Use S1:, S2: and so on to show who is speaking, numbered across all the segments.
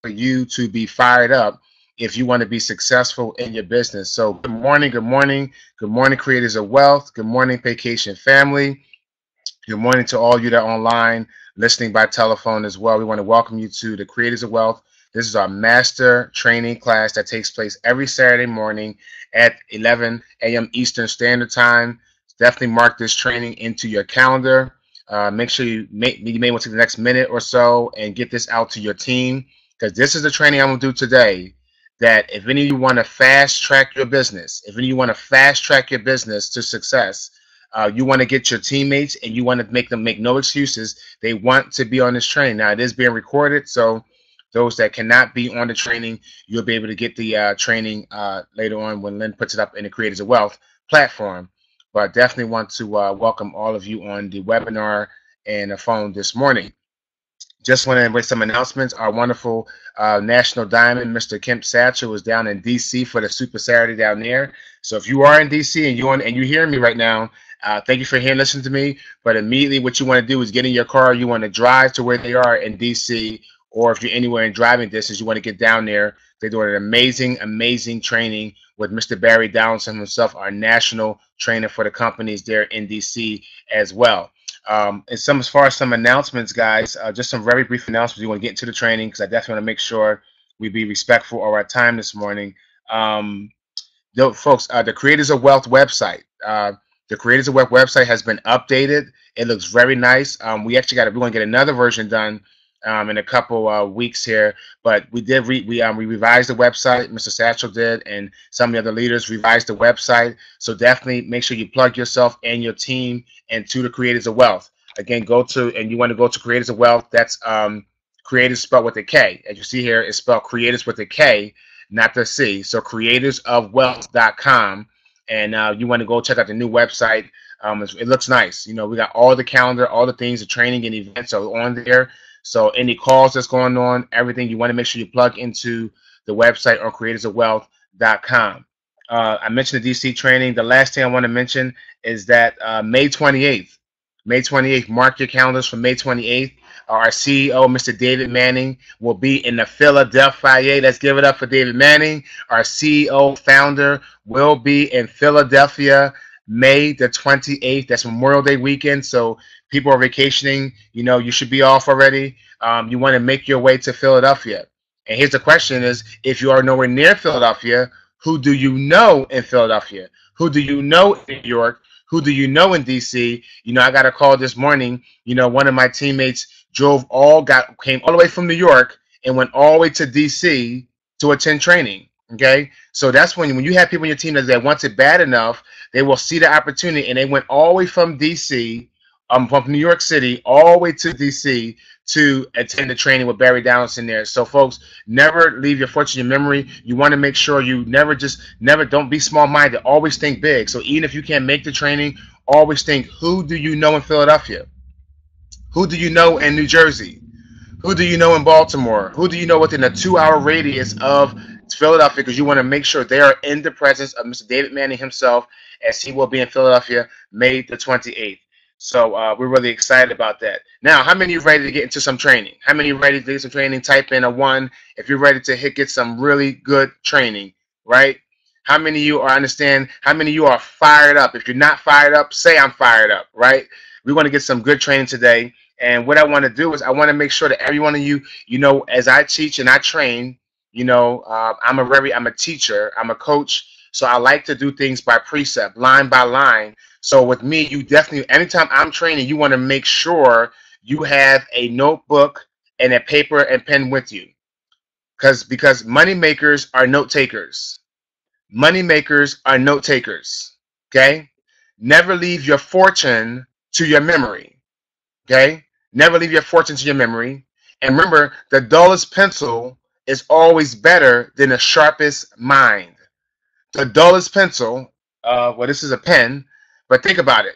S1: for you to be fired up if you want to be successful in your business. So good morning, good morning, good morning, creators of wealth. Good morning, vacation family. Good morning to all you that are online listening by telephone as well. We want to welcome you to the Creators of Wealth. This is our master training class that takes place every Saturday morning at 11 a.m. Eastern Standard Time. Definitely mark this training into your calendar. Make sure you may want to take the next minute or so and get this out to your team, because this is the training I'm going to do today. That if any of you want to fast track your business, if any of you want to fast track your business to success, you want to get your teammates and you want to make them make no excuses. They want to be on this training. Now, it is being recorded, so those that cannot be on the training, you'll be able to get the training later on when Lynn puts it up in the Creators of Wealth platform. But definitely want to welcome all of you on the webinar and the phone this morning. Just want to make some announcements. Our wonderful National Diamond, Mr. Kemp Satchel, is down in D.C. for the Super Saturday down there. So if you are in D.C. and you're hearing me right now, thank you for listening to me. But immediately what you want to do is get in your car. You want to drive to where they are in D.C., or if you're anywhere in driving distance, you want to get down there. They're doing an amazing, amazing training with Mr. Barry Donaldson himself, our national trainer for the companies there in D.C. as well. And as far as some announcements, guys, just some very brief announcements. We want to get into the training because I definitely want to make sure we be respectful of our time this morning. Folks, the Creators of Wealth website. The Creators of Wealth website has been updated. It looks very nice. We going to get another version done in a couple weeks here, but we revised the website. Mr. Satchel did, and some of the other leaders revised the website. So definitely make sure you plug yourself and your team into the Creators of Wealth. Again, you want to go to Creators of Wealth. That's Creators spelled with a K. As you see here, it's spelled Creators with a K, not the C. So creatorsofwealth.com, and you want to go check out the new website. It looks nice. We got all the calendar, all the things, the training and events are on there. So any calls that's going on, everything, you want to make sure you plug into the website on creatorsofwealth.com. I mentioned the DC training. The last thing I want to mention is that May 28th, mark your calendars for May 28th. Our CEO, Mr. David Manning, will be in the Philadelphia. Let's give it up for David Manning. Our CEO, founder, will be in Philadelphia May the 28th. That's Memorial Day weekend. So people are vacationing. You should be off already. You want to make your way to Philadelphia. And here's the question is, if you are nowhere near Philadelphia, who do you know in Philadelphia? Who do you know in New York? Who do you know in D.C.? I got a call this morning. One of my teammates came all the way from New York and went all the way to D.C. to attend training. Okay, so that's when you have people in your team that want it bad enough, they will see the opportunity, and they went all the way from D.C., from New York City, all the way to D.C. to attend the training with Barry Donaldson there. So, folks, never leave your fortune in your memory. You want to make sure you never don't be small-minded. Always think big. So even if you can't make the training, always think, who do you know in Philadelphia? Who do you know in New Jersey? Who do you know in Baltimore? Who do you know within a 2-hour radius of Philadelphia? Because you want to make sure they are in the presence of Mr. David Manning himself, as he will be in Philadelphia May the 28th. So we're really excited about that. Now, how many are ready to get into some training? How many are ready to get some training? Type in a 1 if you're ready to get some really good training, right? How many of you understand? How many of you are fired up? If you're not fired up, say I'm fired up, right? We want to get some good training today. And what I want to do is I want to make sure that every one of you, as I teach and I train, I'm a teacher, I'm a coach. So I like to do things by precept, line by line. So with me, you definitely, anytime I'm training, you want to make sure you have a notebook and a paper and pen with you. Because money makers are note takers. Money makers are note takers. Okay? Never leave your fortune to your memory. Okay? Never leave your fortune to your memory. And remember, the dullest pencil is always better than the sharpest mind. The dullest pencil, this is a pen, but think about it.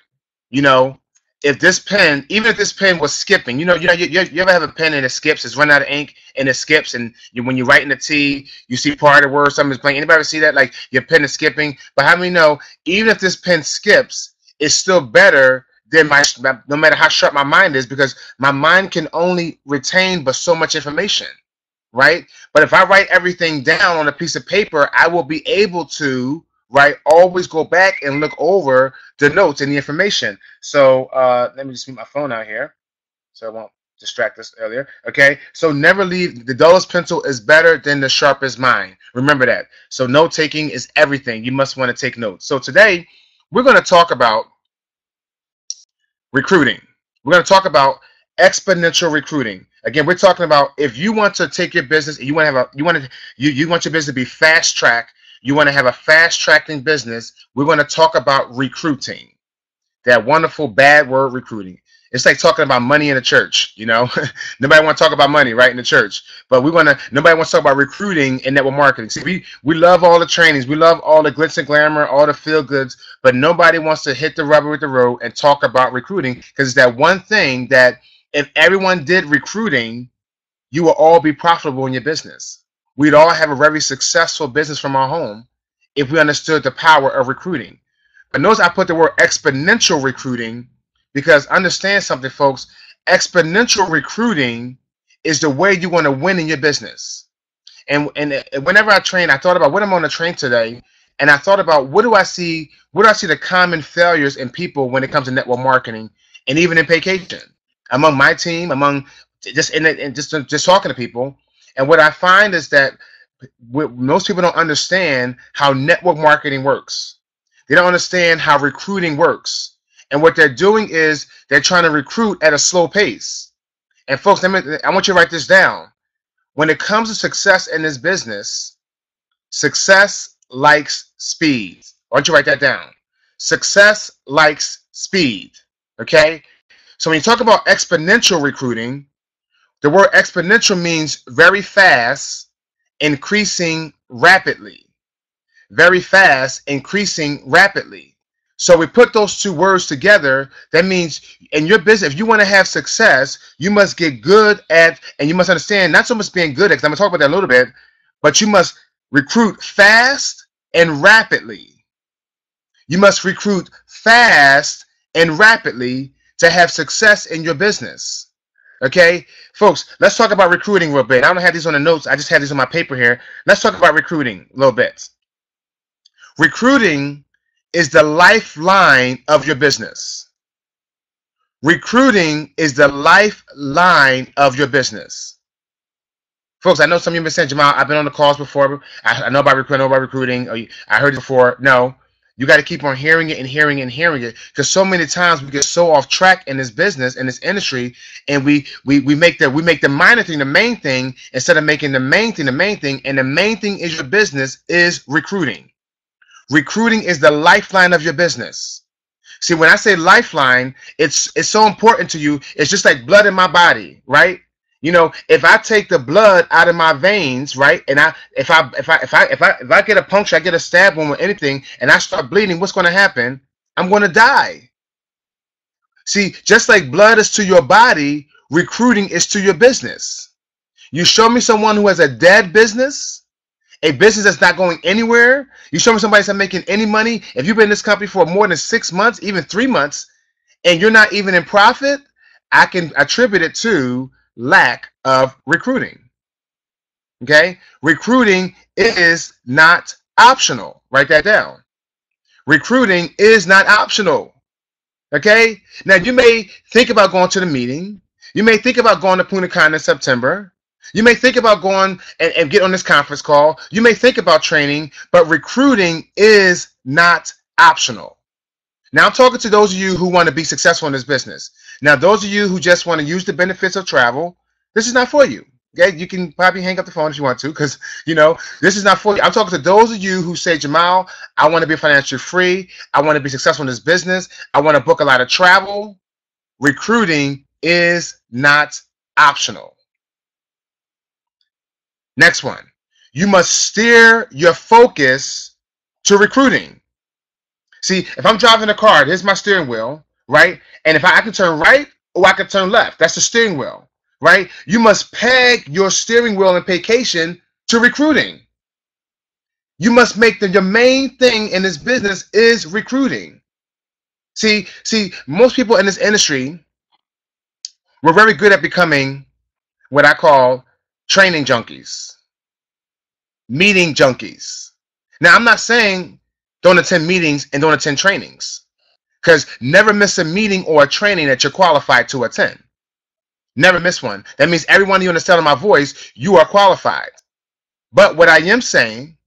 S1: If this pen, even if this pen was skipping, you ever have a pen and it skips, it's run out of ink and it skips, and when you're writing the T, you see part of the word, something's blank. Anybody ever see that? Like your pen is skipping. But how many know, even if this pen skips, it's still better than no matter how sharp my mind is, because my mind can only retain but so much information. right? But if I write everything down on a piece of paper, I will be able to, right, always go back and look over the notes and the information. So let me just move my phone out here so I won't distract us earlier. Okay, so never leave. The dullest pencil is better than the sharpest mind. Remember that. So note taking is everything. You must want to take notes. So today we're going to talk about recruiting. We're going to talk about exponential recruiting. Again, we're talking about if you want to take your business, you want to have you want your business to be fast track. You want to have a fast tracking business. We're going to talk about recruiting. That wonderful bad word, recruiting. It's like talking about money in the church, you know. Nobody want to talk about money, right, in the church. But nobody wants to talk about recruiting and network marketing. See, we love all the trainings, we love all the glitz and glamour, all the feel goods, but nobody wants to hit the rubber with the road and talk about recruiting, because it's that one thing that if everyone did recruiting, you will all be profitable in your business. We'd all have a very successful business from our home if we understood the power of recruiting. But notice I put the word exponential recruiting, because understand something, folks. Exponential recruiting is the way you want to win in your business. And whenever I train, I thought about what I'm on the train today, and I thought about what do I see the common failures in people when it comes to network marketing and even in vacation among my team, among just talking to people. And what I find is that most people don't understand how network marketing works. They don't understand how recruiting works. And what they're doing is they're trying to recruit at a slow pace. And folks, I want you to write this down. When it comes to success in this business, success likes speed. I want you to write that down. Success likes speed. Okay? So when you talk about exponential recruiting, the word exponential means very fast, increasing rapidly. Very fast, increasing rapidly. So we put those two words together. That means in your business, if you want to have success, you must get good at, and you must understand, not so much being good at, because I'm going to talk about that a little bit, but you must recruit fast and rapidly. You must recruit fast and rapidly to have success in your business. Okay, folks, let's talk about recruiting real bit. I don't have these on the notes. I just have these on my paper here. Let's talk about recruiting a little bit. Recruiting is the lifeline of your business. Recruiting is the lifeline of your business. Folks, I know some of you have been saying, Jamal, I've been on the calls before. I know about recruiting. Or I heard it before. No, you got to keep on hearing it and hearing it and hearing it, because so many times we get so off track in this business, in this industry, and we make the minor thing the main thing instead of making the main thing the main thing. And the main thing is your business is recruiting. Recruiting is the lifeline of your business. See, when I say lifeline, it's so important to you. It's just like blood in my body, right? You know, if I take the blood out of my veins, right, and if I get a puncture, I get a stab wound or anything, and I start bleeding, what's going to happen? I'm going to die. See, just like blood is to your body, recruiting is to your business. You show me someone who has a dead business, a business that's not going anywhere. You show me somebody that's not making any money. If you've been in this company for more than 6 months, even 3 months, and you're not even in profit, I can attribute it to lack of recruiting. Okay? Recruiting is not optional. Write that down. Recruiting is not optional. Okay? Now, you may think about going to the meeting. You may think about going to Punta Cana in September. You may think about going and get on this conference call. You may think about training, but recruiting is not optional. Now, I'm talking to those of you who want to be successful in this business. Now, those of you who just want to use the benefits of travel, this is not for you. Okay? You can probably hang up the phone if you want to, because, you know, this is not for you. I'm talking to those of you who say, Jamal, I want to be financially free. I want to be successful in this business. I want to book a lot of travel. Recruiting is not optional. Next one, you must steer your focus to recruiting. See, if I'm driving a car, here's my steering wheel, right? And if I can turn right or I can turn left, that's the steering wheel, right? You must peg your steering wheel in vacation to recruiting. You must make your main thing in this business is recruiting. See, most people in this industry, we're very good at becoming what I call training junkies, meeting junkies. Now, I'm not saying don't attend meetings and don't attend trainings, because never miss a meeting or a training that you're qualified to attend. Never miss one. That means everyone you understand of my voice, you are qualified. But what I am saying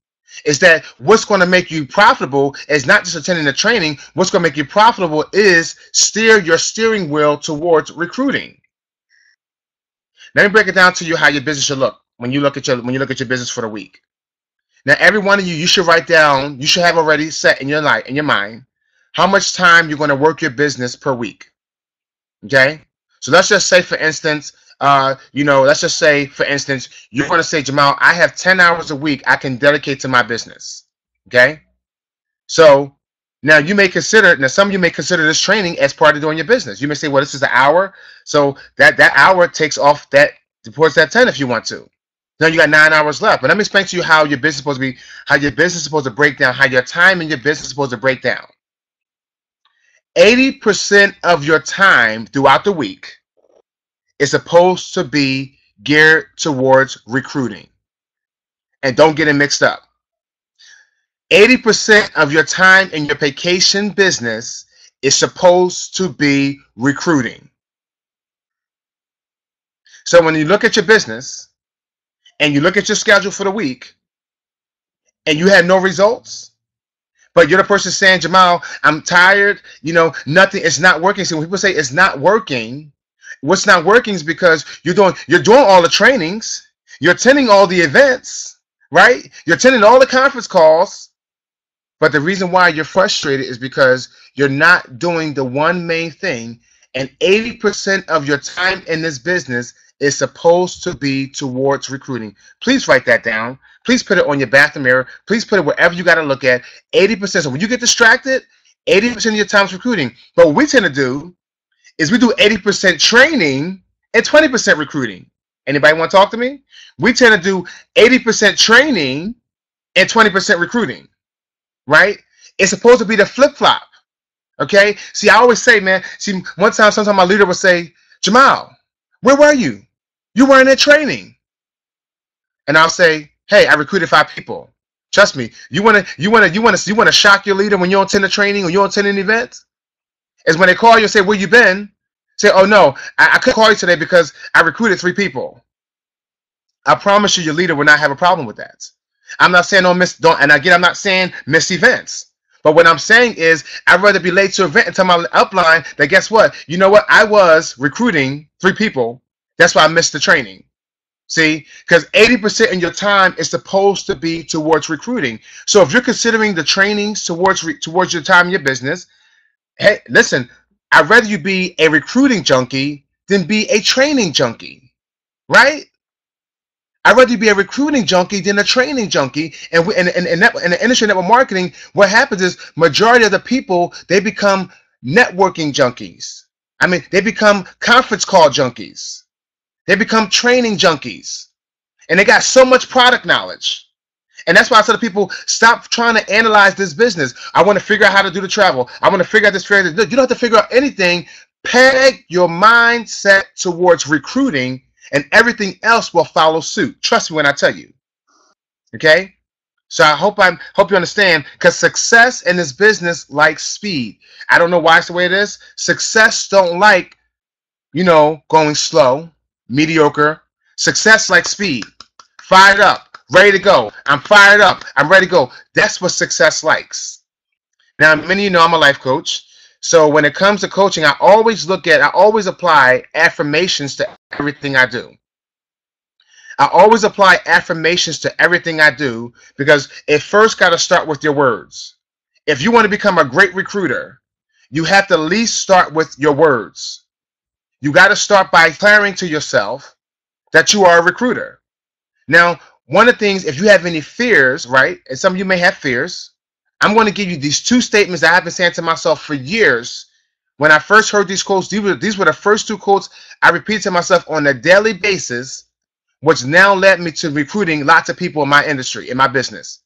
S1: is that what's going to make you profitable is not just attending the training. What's going to make you profitable is steer your steering wheel towards recruiting. Let me break it down to you how your business should look when you look at your business for the week. Now, every one of you should write down. You should have already set in your mind how much time you're going to work your business per week. Okay, so let's just say, for instance, you're going to say, Jamal, I have 10 hours a week I can dedicate to my business. Okay, so now some of you may consider this training as part of doing your business. You may say, well, this is an hour, so that hour takes off that towards that 10 if you want to. Now you got 9 hours left. But let me explain to you how your business is supposed to break down, how your time in your business is supposed to break down. 80% of your time throughout the week is supposed to be geared towards recruiting. And don't get it mixed up. 80% of your time in your vacation business is supposed to be recruiting. So when you look at your business and you look at your schedule for the week and you have no results, but you're the person saying, Jamal, I'm tired, nothing, it's not working. So when people say it's not working, what's not working is because you're doing all the trainings, you're attending all the events, right? You're attending all the conference calls, but the reason why you're frustrated is because you're not doing the one main thing, and 80% of your time in this business is supposed to be towards recruiting. Please write that down. Please put it on your bathroom mirror. Please put it wherever you got to look at. 80%. So when you get distracted, 80% of your time is recruiting. But what we tend to do is we do 80% training and 20% recruiting. Anybody want to talk to me? We tend to do 80% training and 20% recruiting, right? It's supposed to be the flip-flop, okay? See, I always say, man, sometimes my leader would say, Jamal, where were you? You weren't at training. And I'll say, hey, I recruited 5 people. Trust me, you wanna shock your leader when you don't attend a training or you don't attend an event? Is when they call you and say, where you been? Say, oh no, I couldn't call you today because I recruited 3 people. I promise you your leader will not have a problem with that. I'm not saying I'm not saying miss events. But what I'm saying is I'd rather be late to an event and tell my upline that, guess what? You know what? I was recruiting 3 people. That's why I missed the training. See, because 80% of your time is supposed to be towards recruiting. So if you're considering the trainings towards your time in your business, hey, listen, I'd rather you be a recruiting junkie than be a training junkie, right? I'd rather you be a recruiting junkie than a training junkie. And in the industry of network marketing, what happens is majority of the people, they become networking junkies. I mean, they become conference call junkies. They become training junkies. And they got so much product knowledge. And that's why I tell people, stop trying to analyze this business. I want to figure out how to do the travel. I want to figure out this. You don't have to figure out anything. Peg your mindset towards recruiting, and everything else will follow suit. Trust me when I tell you. Okay? So I hope you understand, because success in this business likes speed. I don't know why it's the way it is. Success don't like, going slow, mediocre. Success likes speed. Fired up, ready to go. I'm fired up. I'm ready to go. That's what success likes. Now, many of you know I'm a life coach. So when it comes to coaching, I always apply affirmations to everything I do. I always apply affirmations to everything I do, because it first got to start with your words. If you want to become a great recruiter, you have to at least start with your words. You got to start by declaring to yourself that you are a recruiter. Now, one of the things, if you have any fears, right, and some of you may have fears, I'm going to give you these 2 statements that I've been saying to myself for years. When I first heard these quotes, these were the first 2 quotes I repeated to myself on a daily basis, which now led me to recruiting lots of people in my industry, in my business.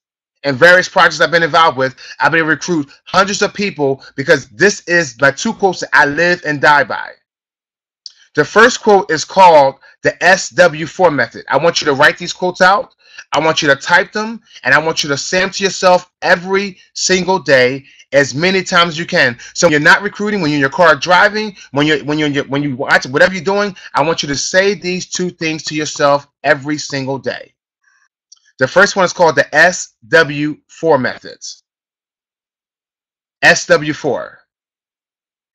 S1: And various projects I've been involved with, I've been able to recruit hundreds of people, because this is my 2 quotes that I live and die by. The first quote is called the SW4 method. I want you to write these quotes out. I want you to type them, and I want you to say them to yourself every single day, as many times as you can. So when you're not recruiting, when you're in your car driving, when you watch, whatever you're doing, I want you to say these two things to yourself every single day. The first one is called the SW4 methods. SW4.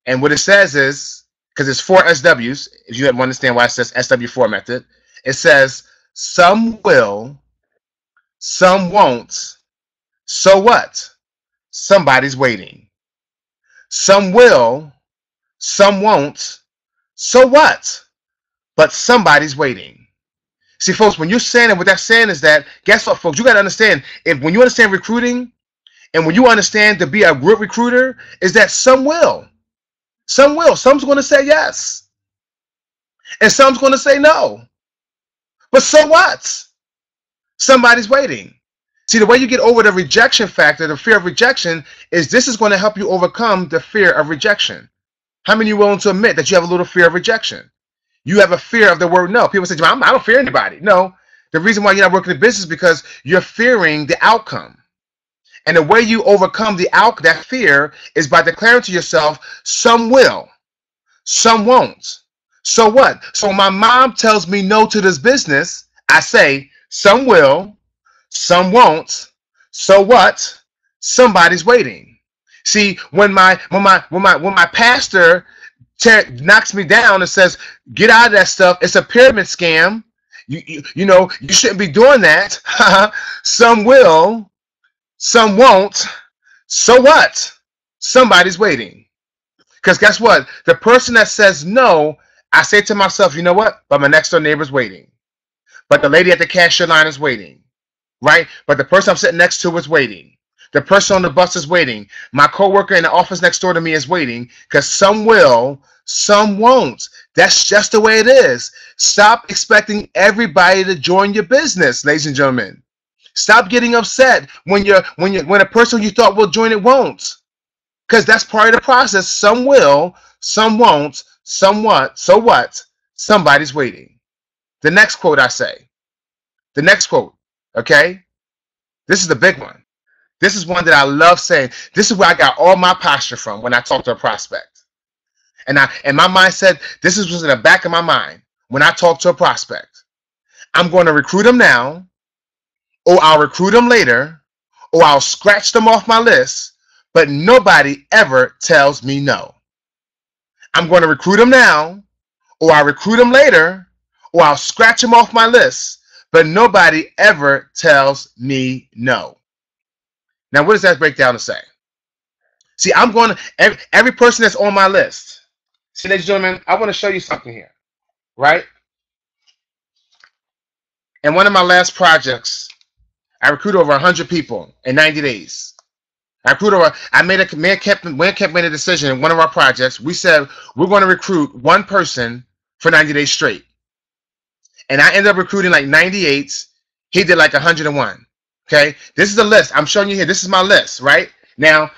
S1: And what it says is, because it's 4 SWs, if you understand why it says SW4 method, it says some will, some won't, so what? Somebody's waiting. Some will, some won't, so what? But somebody's waiting. See, folks, when you're saying it, what that's saying is that, guess what, folks? You got to understand, when you understand recruiting, and when you understand to be a good recruiter, is that some will. Some will. Some's going to say yes. And some's going to say no. But so what? Somebody's waiting. See, the way you get over the rejection factor, the fear of rejection, is this is going to help you overcome the fear of rejection. How many are willing to admit that you have a little fear of rejection? You have a fear of the word no. People say, I don't fear anybody. No. The reason why you're not working in business is because you're fearing the outcome. And the way you overcome that fear is by declaring to yourself, some will, some won't. So what? So when my mom tells me no to this business, I say, some will, some won't. So what? Somebody's waiting. See, when my pastor knocks me down and says, get out of that stuff, it's a pyramid scam. You know, you shouldn't be doing that. Some will, some won't. So what? Somebody's waiting. Because guess what? The person that says no, I say to myself, you know what? But my next door neighbor's waiting. But the lady at the cashier line is waiting. Right? But the person I'm sitting next to is waiting. The person on the bus is waiting. My coworker in the office next door to me is waiting. Because some will, some won't. That's just the way it is. Stop expecting everybody to join your business, ladies and gentlemen. Stop getting upset when a person you thought will join it won't. Because that's part of the process. Some will, some won't, somewhat, so what? Somebody's waiting. The next quote I say. The next quote, okay? This is the big one. This is one that I love saying. This is where I got all my posture from when I talk to a prospect. And my mindset, this is what's in the back of my mind when I talk to a prospect. I'm going to recruit them now, or I'll recruit them later, or I'll scratch them off my list, but nobody ever tells me no. I'm going to recruit them now, or I'll recruit them later, or I'll scratch them off my list, but nobody ever tells me no. Now, what does that break down to say? See, I'm going to, every person that's on my list. See, ladies and gentlemen, I want to show you something here, right? In one of my last projects, I recruited over 100 people in 90 days. I made a decision in one of our projects. We said we're going to recruit one person for 90 days straight. And I ended up recruiting like 98. He did like 101. Okay, this is the list I'm showing you here. This is my list, right? Now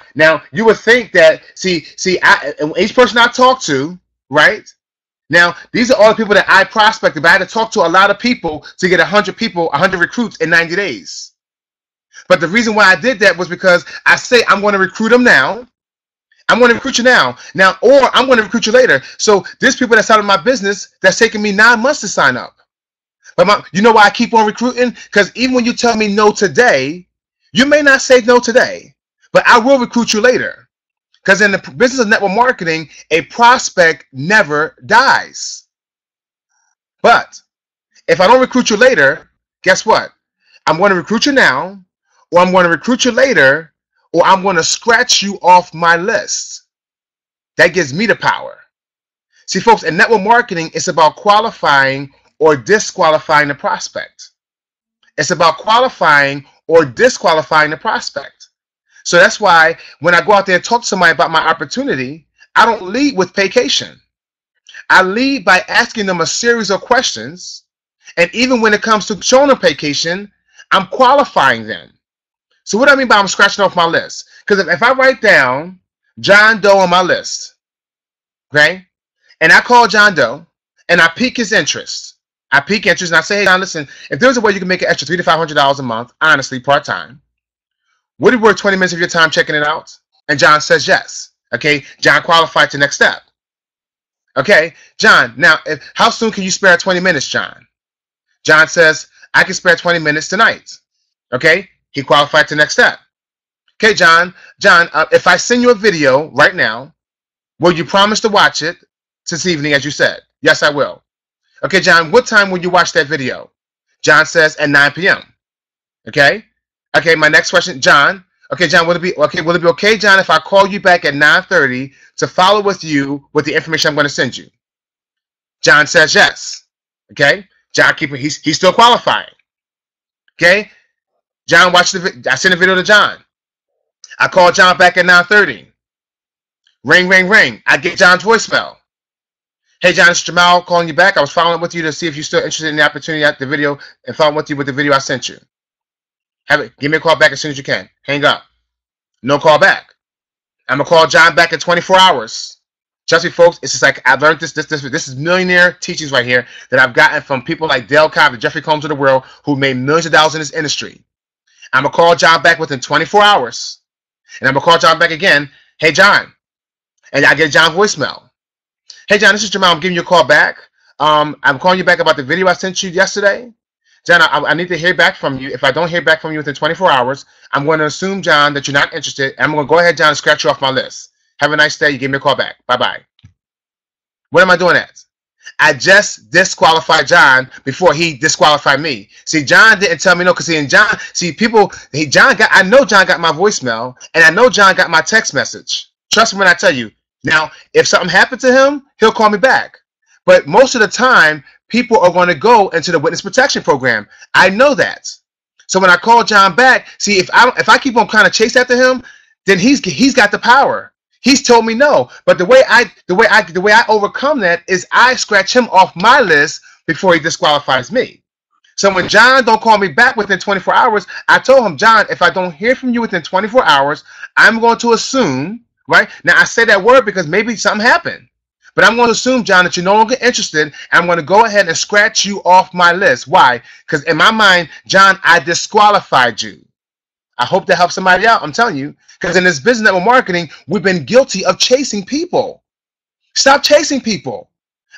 S1: you would think that each person I talk to, right? Now these are all the people that I prospected, but I had to talk to a lot of people to get 100 people, 100 recruits in 90 days. But the reason why I did that was because I say I'm going to recruit them now. I'm going to recruit you now, or I'm going to recruit you later. So there's people that's out of my business that's taking me 9 months to sign up. But you know why I keep on recruiting? Because even when you tell me no today, you may not say no today, but I will recruit you later. Because in the business of network marketing, a prospect never dies. But if I don't recruit you later, guess what? I'm going to recruit you now, or I'm going to recruit you later, or I'm going to scratch you off my list. That gives me the power. See, folks, in network marketing, it's about qualifying or disqualifying the prospect. It's about qualifying or disqualifying the prospect. So that's why when I go out there and talk to somebody about my opportunity, I don't lead with vacation. I lead by asking them a series of questions. And even when it comes to showing them vacation, I'm qualifying them. So what do I mean by I'm scratching off my list? Because if I write down John Doe on my list, okay, and I call John Doe, and I pique his interest. I pique interest and I say, hey, John, listen, if there's a way you can make an extra $300 to $500 a month, honestly, part-time, would it worth 20 minutes of your time checking it out? And John says yes. Okay, John qualified to next step. Okay, John, now, how soon can you spare 20 minutes, John? John says, I can spare 20 minutes tonight. Okay, he qualified to next step. Okay, John, if I send you a video right now, will you promise to watch it this evening, as you said? Yes, I will. Okay, John, what time will you watch that video? John says at 9 p.m. Okay? Okay, my next question, John. Okay, John, will it be okay, John, if I call you back at 9:30 to follow with you with the information I'm going to send you? John says yes. Okay? John, he's still qualifying. Okay? John, I sent a video to John. I call John back at 9:30. Ring, ring, ring. I get John's voicemail. Hey, John, it's Jamal calling you back. I was following up with you to see if you're still interested in the opportunity at the video and following with you with the video I sent you. Give me a call back as soon as you can. Hang up. No call back. I'm going to call John back in 24 hours. Trust me, folks, it's just like I've learned this is millionaire teachings right here that I've gotten from people like Dale Cobb, the Jeffrey Combs of the world, who made millions of dollars in this industry. I'm going to call John back within 24 hours. And I'm going to call John back again. Hey, John. And I get John's voicemail. Hey, John, this is Jamal. I'm giving you a call back. I'm calling you back about the video I sent you yesterday. John, I need to hear back from you. If I don't hear back from you within 24 hours, I'm going to assume, John, that you're not interested. I'm going to go ahead, John, and scratch you off my list. Have a nice day. You give me a call back. Bye-bye. What am I doing at? I just disqualified John before he disqualified me. See, John didn't tell me no, because I know John got my voicemail, and I know John got my text message. Trust me when I tell you. Now, if something happened to him, he'll call me back. But most of the time, people are going to go into the witness protection program. I know that. So when I call John back, see, if I keep on kind of chase after him, then he's got the power. He's told me no. But the way I overcome that is I scratch him off my list before he disqualifies me. So when John don't call me back within 24 hours, I told him, John, if I don't hear from you within 24 hours, I'm going to assume. Right? Now, I say that word because maybe something happened. But I'm going to assume, John, that you're no longer interested, and I'm going to go ahead and scratch you off my list. Why? Because in my mind, John, I disqualified you. I hope that helps somebody out. I'm telling you. Because in this business network marketing, we've been guilty of chasing people. Stop chasing people.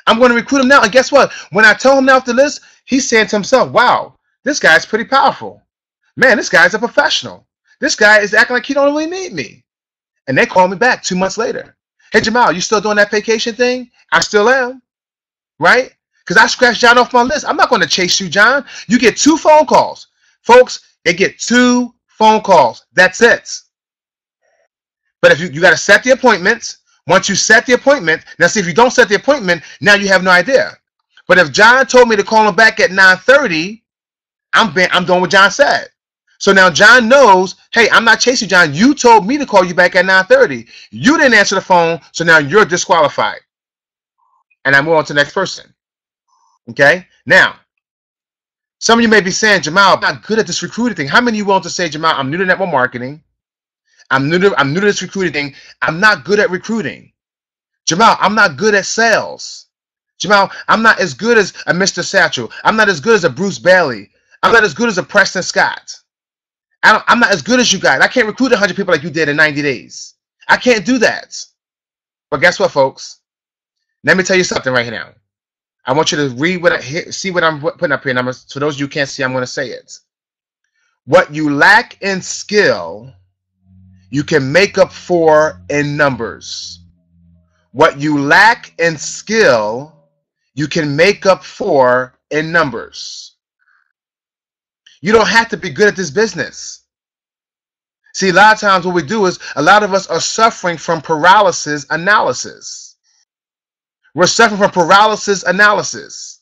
S1: I'm going to recruit him now. And guess what? When I tell him now off the list, he's saying to himself, wow, this guy's pretty powerful. Man, this guy's a professional. This guy is acting like he don't really need me. And they call me back 2 months later. Hey, Jamal, you still doing that vacation thing? I still am. Right? Because I scratched John off my list. I'm not going to chase you, John. You get 2 phone calls. Folks, they get 2 phone calls. That's it. But if you got to set the appointments. Once you set the appointment, now see, if you don't set the appointment, now you have no idea. But if John told me to call him back at 9:30, I'm doing what John said. So now John knows, hey, I'm not chasing John. You told me to call you back at 9:30. You didn't answer the phone, so now you're disqualified. And I move on to the next person. Okay? Now, some of you may be saying, Jamal, I'm not good at this recruiting thing. How many of you want to say, Jamal, I'm new to network marketing. I'm new to this recruiting thing. I'm not good at recruiting. Jamal, I'm not good at sales. Jamal, I'm not as good as a Mr. Satchel. I'm not as good as a Bruce Bailey. I'm not as good as a Preston Scott. I'm not as good as you guys. I can't recruit 100 people like you did in 90 days. I can't do that. But guess what, folks? Let me tell you something right now. I want you to read see what I'm putting up here. And for those of you who can't see, I'm going to say it. What you lack in skill, you can make up for in numbers. What you lack in skill, you can make up for in numbers. You don't have to be good at this business. See, a lot of times what we do is a lot of us are suffering from paralysis analysis. We're suffering from paralysis analysis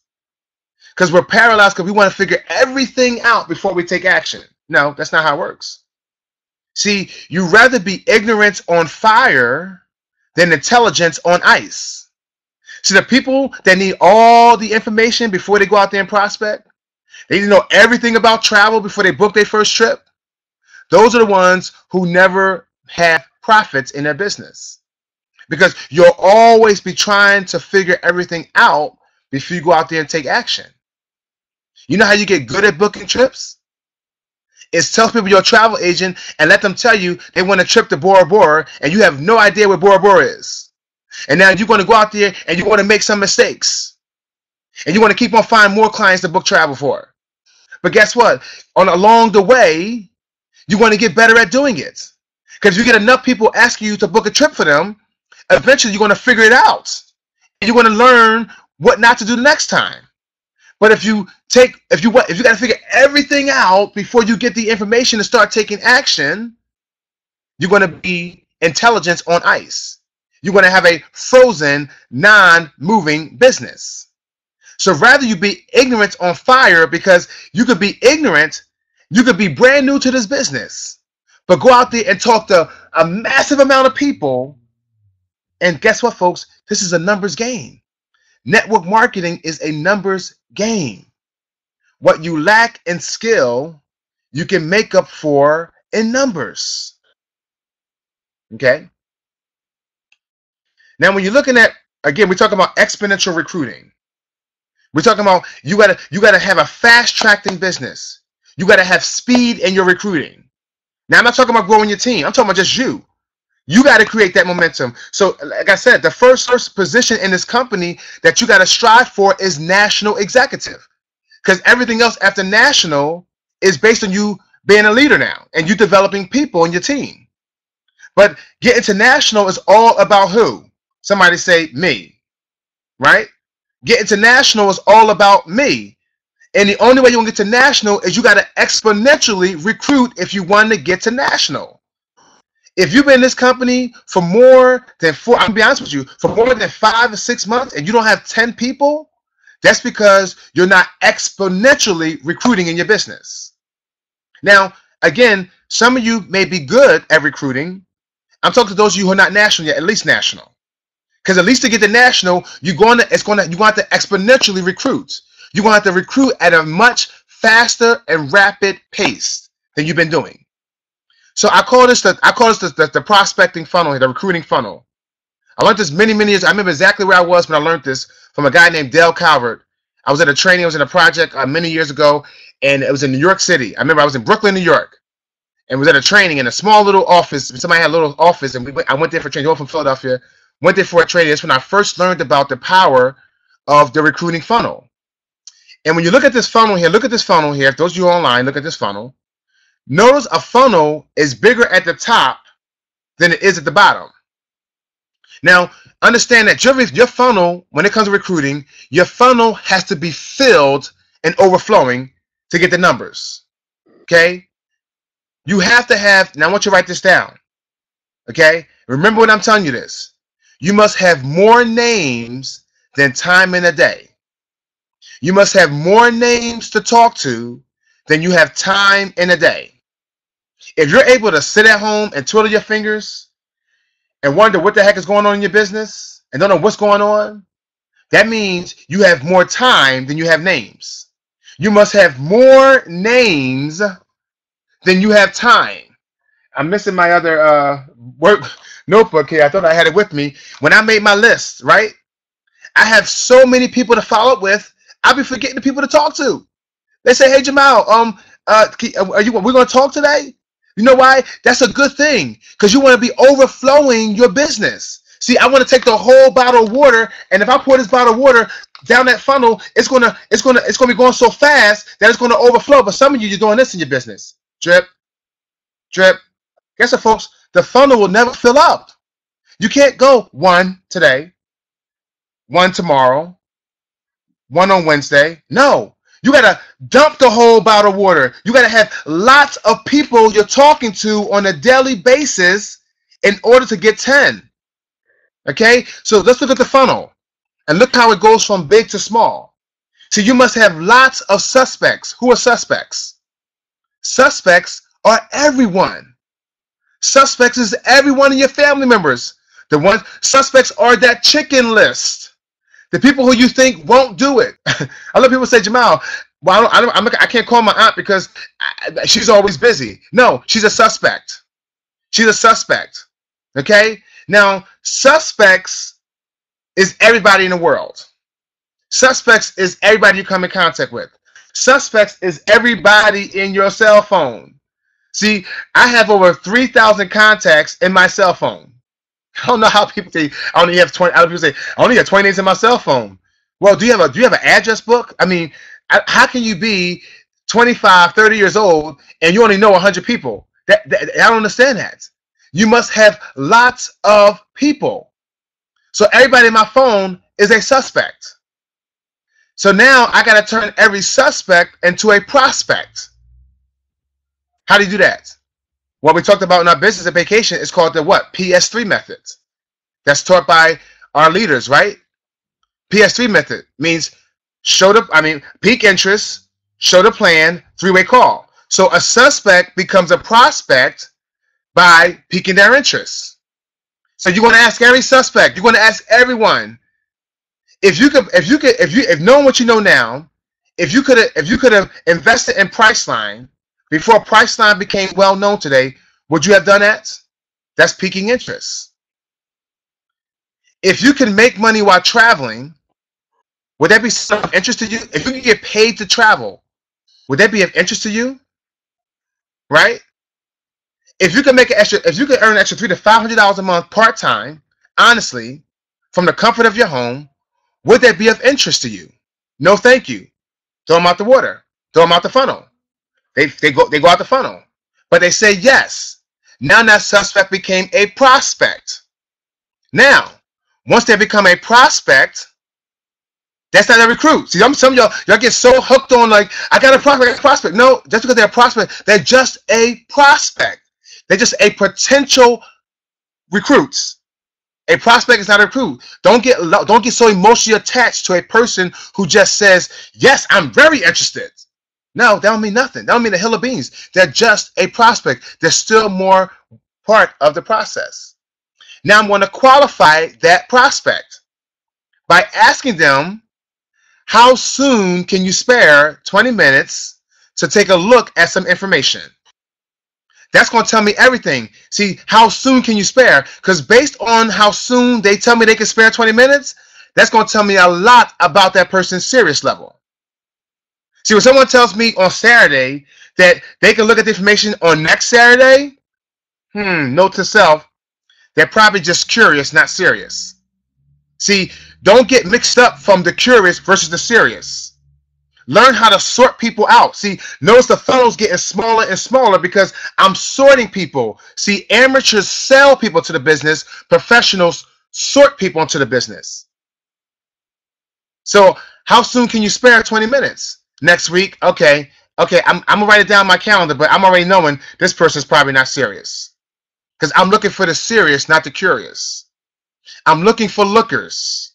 S1: because we're paralyzed because we want to figure everything out before we take action. No, that's not how it works. See, you'd rather be ignorant on fire than intelligence on ice. See, the people that need all the information before they go out there and prospect, they need to know everything about travel before they book their first trip. Those are the ones who never have profits in their business. Because you'll always be trying to figure everything out before you go out there and take action. You know how you get good at booking trips? It's tell people you're a travel agent and let them tell you they want a trip to Bora Bora and you have no idea where Bora Bora is. And now you're going to go out there and you're going to make some mistakes. And you want to keep on finding more clients to book travel for. But guess what? Along the way, you're going to get better at doing it. Because if you get enough people asking you to book a trip for them, eventually you're going to figure it out. And you're going to learn what not to do the next time. But if you got to figure everything out before you get the information to start taking action, you're going to be intelligence on ice. You're going to have a frozen, non-moving business. So rather you be ignorant on fire, because you could be ignorant, you could be brand new to this business, but go out there and talk to a massive amount of people. And guess what, folks? This is a numbers game. Network marketing is a numbers game. What you lack in skill, you can make up for in numbers. Okay? Now, when you're looking at, again, we're talking about exponential recruiting. We're talking about you gotta have a fast-tracking business. You gotta have speed in your recruiting. Now, I'm not talking about growing your team. I'm talking about just you. You got to create that momentum. So, like I said, the first position in this company that you got to strive for is national executive, because everything else after national is based on you being a leader now and you developing people in your team. But getting to national is all about who? Somebody say me, right? Getting to national is all about me. And the only way you're going to get to national is you got to exponentially recruit if you want to get to national. If you've been in this company for more than I'm going to be honest with you, for more than 5 or 6 months and you don't have 10 people, that's because you're not exponentially recruiting in your business. Now, again, some of you may be good at recruiting. I'm talking to those of you who are not national yet, at least national. Because at least to get to national, you're going to have to exponentially recruit. You're going to have to recruit at a much faster and rapid pace than you've been doing. So I call this the prospecting funnel, the recruiting funnel. I learned this many years. I remember exactly where I was when I learned this from a guy named Dale Calvert. I was at a training. I was in a project many years ago, and it was in New York City. I remember I was in Brooklyn, New York, and was at a training in a small little office. Somebody had a little office, and I went there for training. I was from Philadelphia. Went there for a training. That's when I first learned about the power of the recruiting funnel. And when you look at this funnel here, If those of you online, look at this funnel. Notice a funnel is bigger at the top than it is at the bottom. Now, understand that your funnel, when it comes to recruiting, your funnel has to be filled and overflowing to get the numbers. Okay? You have to have, now I want you to write this down. Okay? Remember when I'm telling you this. You must have more names than time in a day. You must have more names to talk to than you have time in a day. If you're able to sit at home and twiddle your fingers and wonder what the heck is going on in your business and don't know what's going on, that means you have more time than you have names. You must have more names than you have time. I'm missing my other work notebook here. I thought I had it with me. When I made my list, right? I have so many people to follow up with, I'll be forgetting the people to talk to. They say, hey, Jamal, we're going to talk today? You know why? That's a good thing, because you want to be overflowing your business. See, I want to take the whole bottle of water, and if I pour this bottle of water down that funnel, it's gonna be going so fast that it's gonna overflow. But some of you're doing this in your business. Drip, drip. Guess what, folks? The funnel will never fill up. You can't go 1 today, 1 tomorrow, 1 on Wednesday. No. You got to dump the whole bottle of water. You got to have lots of people you're talking to on a daily basis in order to get 10. Okay? So let's look at the funnel and look how it goes from big to small. So you must have lots of suspects. Who are suspects? Suspects are everyone. Suspects is every one of your family members. Suspects are that chicken list. The people who you think won't do it. I love people say, Jamal, well, I can't call my aunt because she's always busy. No, she's a suspect. She's a suspect. Okay? Now, suspects is everybody in the world. Suspects is everybody you come in contact with. Suspects is everybody in your cell phone. See, I have over 3,000 contacts in my cell phone. I don't know how people say I only have 20. Other people say I only have 20 names in my cell phone. Well, do you have an address book? I mean, how can you be 25, 30 years old and you only know 100 people? I don't understand that. You must have lots of people. So everybody in my phone is a suspect. So now I got to turn every suspect into a prospect. How do you do that? What we talked about in our business and vacation is called the what? PS3 method. That's taught by our leaders, right? PS3 method means peak interest, show the plan, three-way call. So a suspect becomes a prospect by piquing their interest. So you're going to ask every suspect, you're going to ask everyone. If knowing what you know now, if you could have invested in Priceline before Priceline became well known today, would you have done that? That's piquing interest. If you can make money while traveling, would that be of interest to you? If you can get paid to travel, would that be of interest to you? Right? If you can earn an extra $300 to $500 a month part time, honestly, from the comfort of your home, would that be of interest to you? No, thank you. Throw them out the water. Throw them out the funnel. They go out the funnel. But they say yes. Now that suspect became a prospect. Now, once they become a prospect, that's not a recruit. See, some of y'all get so hooked on like, I got a prospect. No, just because they're a prospect, they're just a prospect. They're just a potential recruits. A prospect is not a recruit. Don't get so emotionally attached to a person who just says, yes, I'm very interested. No, that don't mean nothing. That don't mean a hill of beans. They're just a prospect. They're still more part of the process. Now I'm going to qualify that prospect by asking them, how soon can you spare 20 minutes to take a look at some information? That's going to tell me everything. See, how soon can you spare? Because based on how soon they tell me they can spare 20 minutes, that's going to tell me a lot about that person's serious level. See, when someone tells me on Saturday that they can look at the information on next Saturday, note to self, they're probably just curious, not serious. See, don't get mixed up from the curious versus the serious. Learn how to sort people out. See, notice the funnel's getting smaller and smaller because I'm sorting people. See, amateurs sell people to the business. Professionals sort people into the business. So how soon can you spare 20 minutes? Next week? Okay, I'm going to write it down on my calendar, but I'm already knowing this person's probably not serious. Because I'm looking for the serious, not the curious. I'm looking for lookers.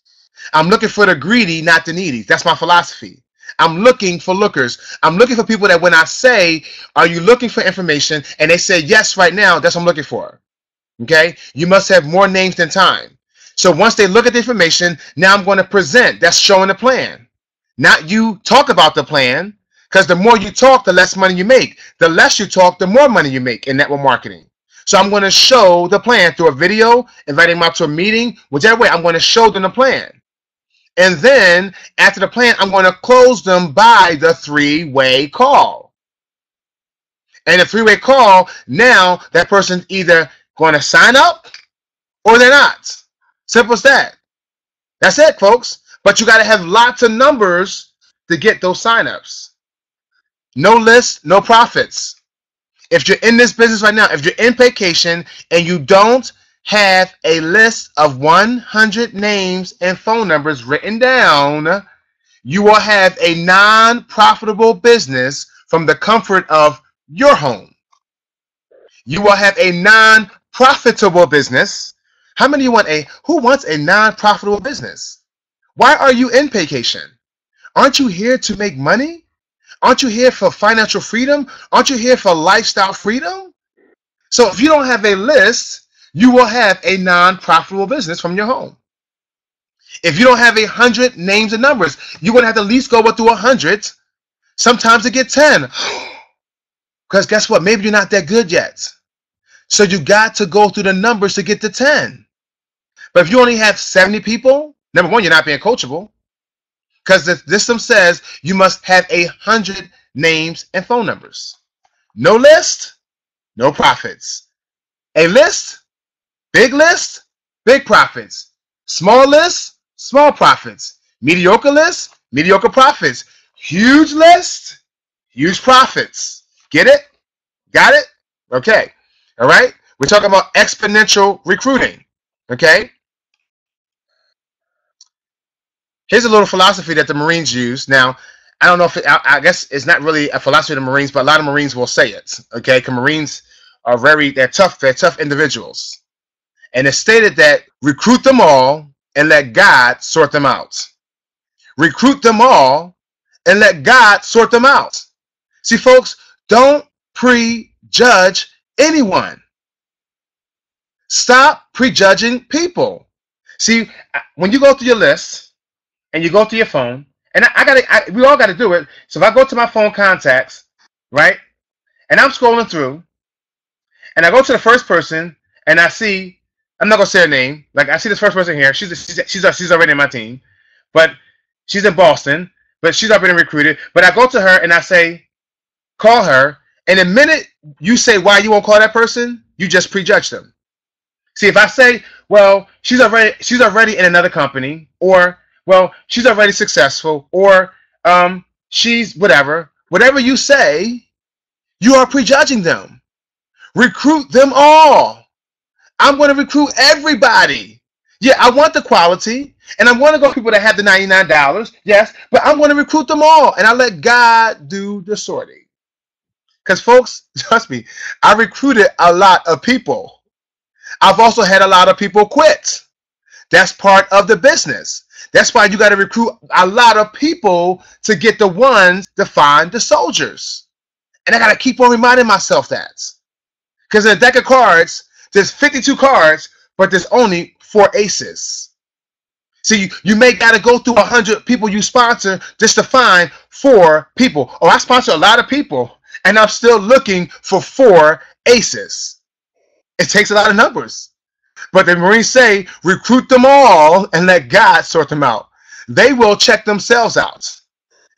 S1: I'm looking for the greedy, not the needy. That's my philosophy. I'm looking for lookers. I'm looking for people that when I say, are you looking for information? And they say yes right now, that's what I'm looking for. Okay? You must have more names than time. So once they look at the information, now I'm going to present. That's showing the plan. Not you talk about the plan, because the more you talk, the less money you make. The less you talk, the more money you make in network marketing. So I'm going to show the plan through a video, inviting them out to a meeting, whichever way, I'm going to show them the plan. And then after the plan, I'm going to close them by the three-way call. And the three-way call, now that person's either going to sign up or they're not. Simple as that. That's it, folks. But you got to have lots of numbers to get those signups. No list, no profits. If you're in this business right now, if you're in vacation and you don't have a list of 100 names and phone numbers written down, you will have a non-profitable business from the comfort of your home. You will have a non-profitable business. How many who wants a non-profitable business? Why are you in vacation? Aren't you here to make money? Aren't you here for financial freedom? Aren't you here for lifestyle freedom? So if you don't have a list, you will have a non-profitable business from your home. If you don't have 100 names and numbers, you're going to have to at least go through 100, sometimes to get 10. Because guess what? Maybe you're not that good yet. So you got to go through the numbers to get to 10. But if you only have 70 people, number one, you're not being coachable. Because the system says you must have 100 names and phone numbers. No list, no profits. A list, big profits. Small list, small profits. Mediocre list, mediocre profits. Huge list, huge profits. Get it? Got it? Okay. All right. We're talking about exponential recruiting. Okay. Here's a little philosophy that the Marines use. Now, I don't know if I guess it's not really a philosophy of the Marines, but a lot of Marines will say it. Okay, because Marines are they're tough individuals. And it's stated that recruit them all and let God sort them out. Recruit them all and let God sort them out. See, folks, don't prejudge anyone. Stop prejudging people. See, when you go through your list, and you go to your phone, and we all got to do it. So if I go to my phone contacts, right, and I'm scrolling through, and I go to the first person, and I see, I'm not gonna say her name, like I see this first person here. She's already in my team, but she's in Boston, but she's already recruited. But I go to her and I say, call her, and the minute you say why you won't call that person, you just prejudge them. See, if I say, well, she's already in another company, or well, she's already successful, or she's whatever you say, you are prejudging them. Recruit them all. I'm going to recruit everybody. Yeah, I want the quality, and I'm going to go with people that have the $99, yes, but I'm going to recruit them all, and I let God do the sorting. Because, folks, trust me, I recruited a lot of people. I've also had a lot of people quit. That's part of the business. That's why you got to recruit a lot of people to get the ones to find the soldiers. And I got to keep on reminding myself that. Because in a deck of cards, there's 52 cards, but there's only 4 aces. So you may got to go through 100 people you sponsor just to find 4 people. Oh, I sponsor a lot of people, and I'm still looking for 4 aces. It takes a lot of numbers. But the Marines say, recruit them all and let God sort them out. They will check themselves out.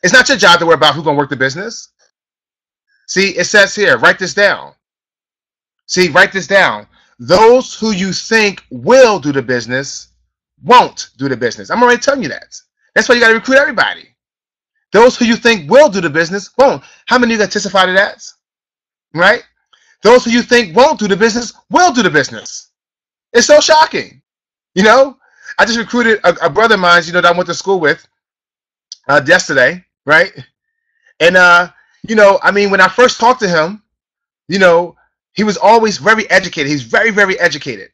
S1: It's not your job to worry about who's going to work the business. See, it says here, write this down. See, write this down. Those who you think will do the business won't do the business. I'm already telling you that. That's why you got to recruit everybody. Those who you think will do the business won't. How many of you got testify to that? Right? Those who you think won't do the business will do the business. It's so shocking. You know, I just recruited a brother of mine, you know, that I went to school with yesterday, right? And, you know, I mean, when I first talked to him, you know, he was always very educated. He's very, very educated,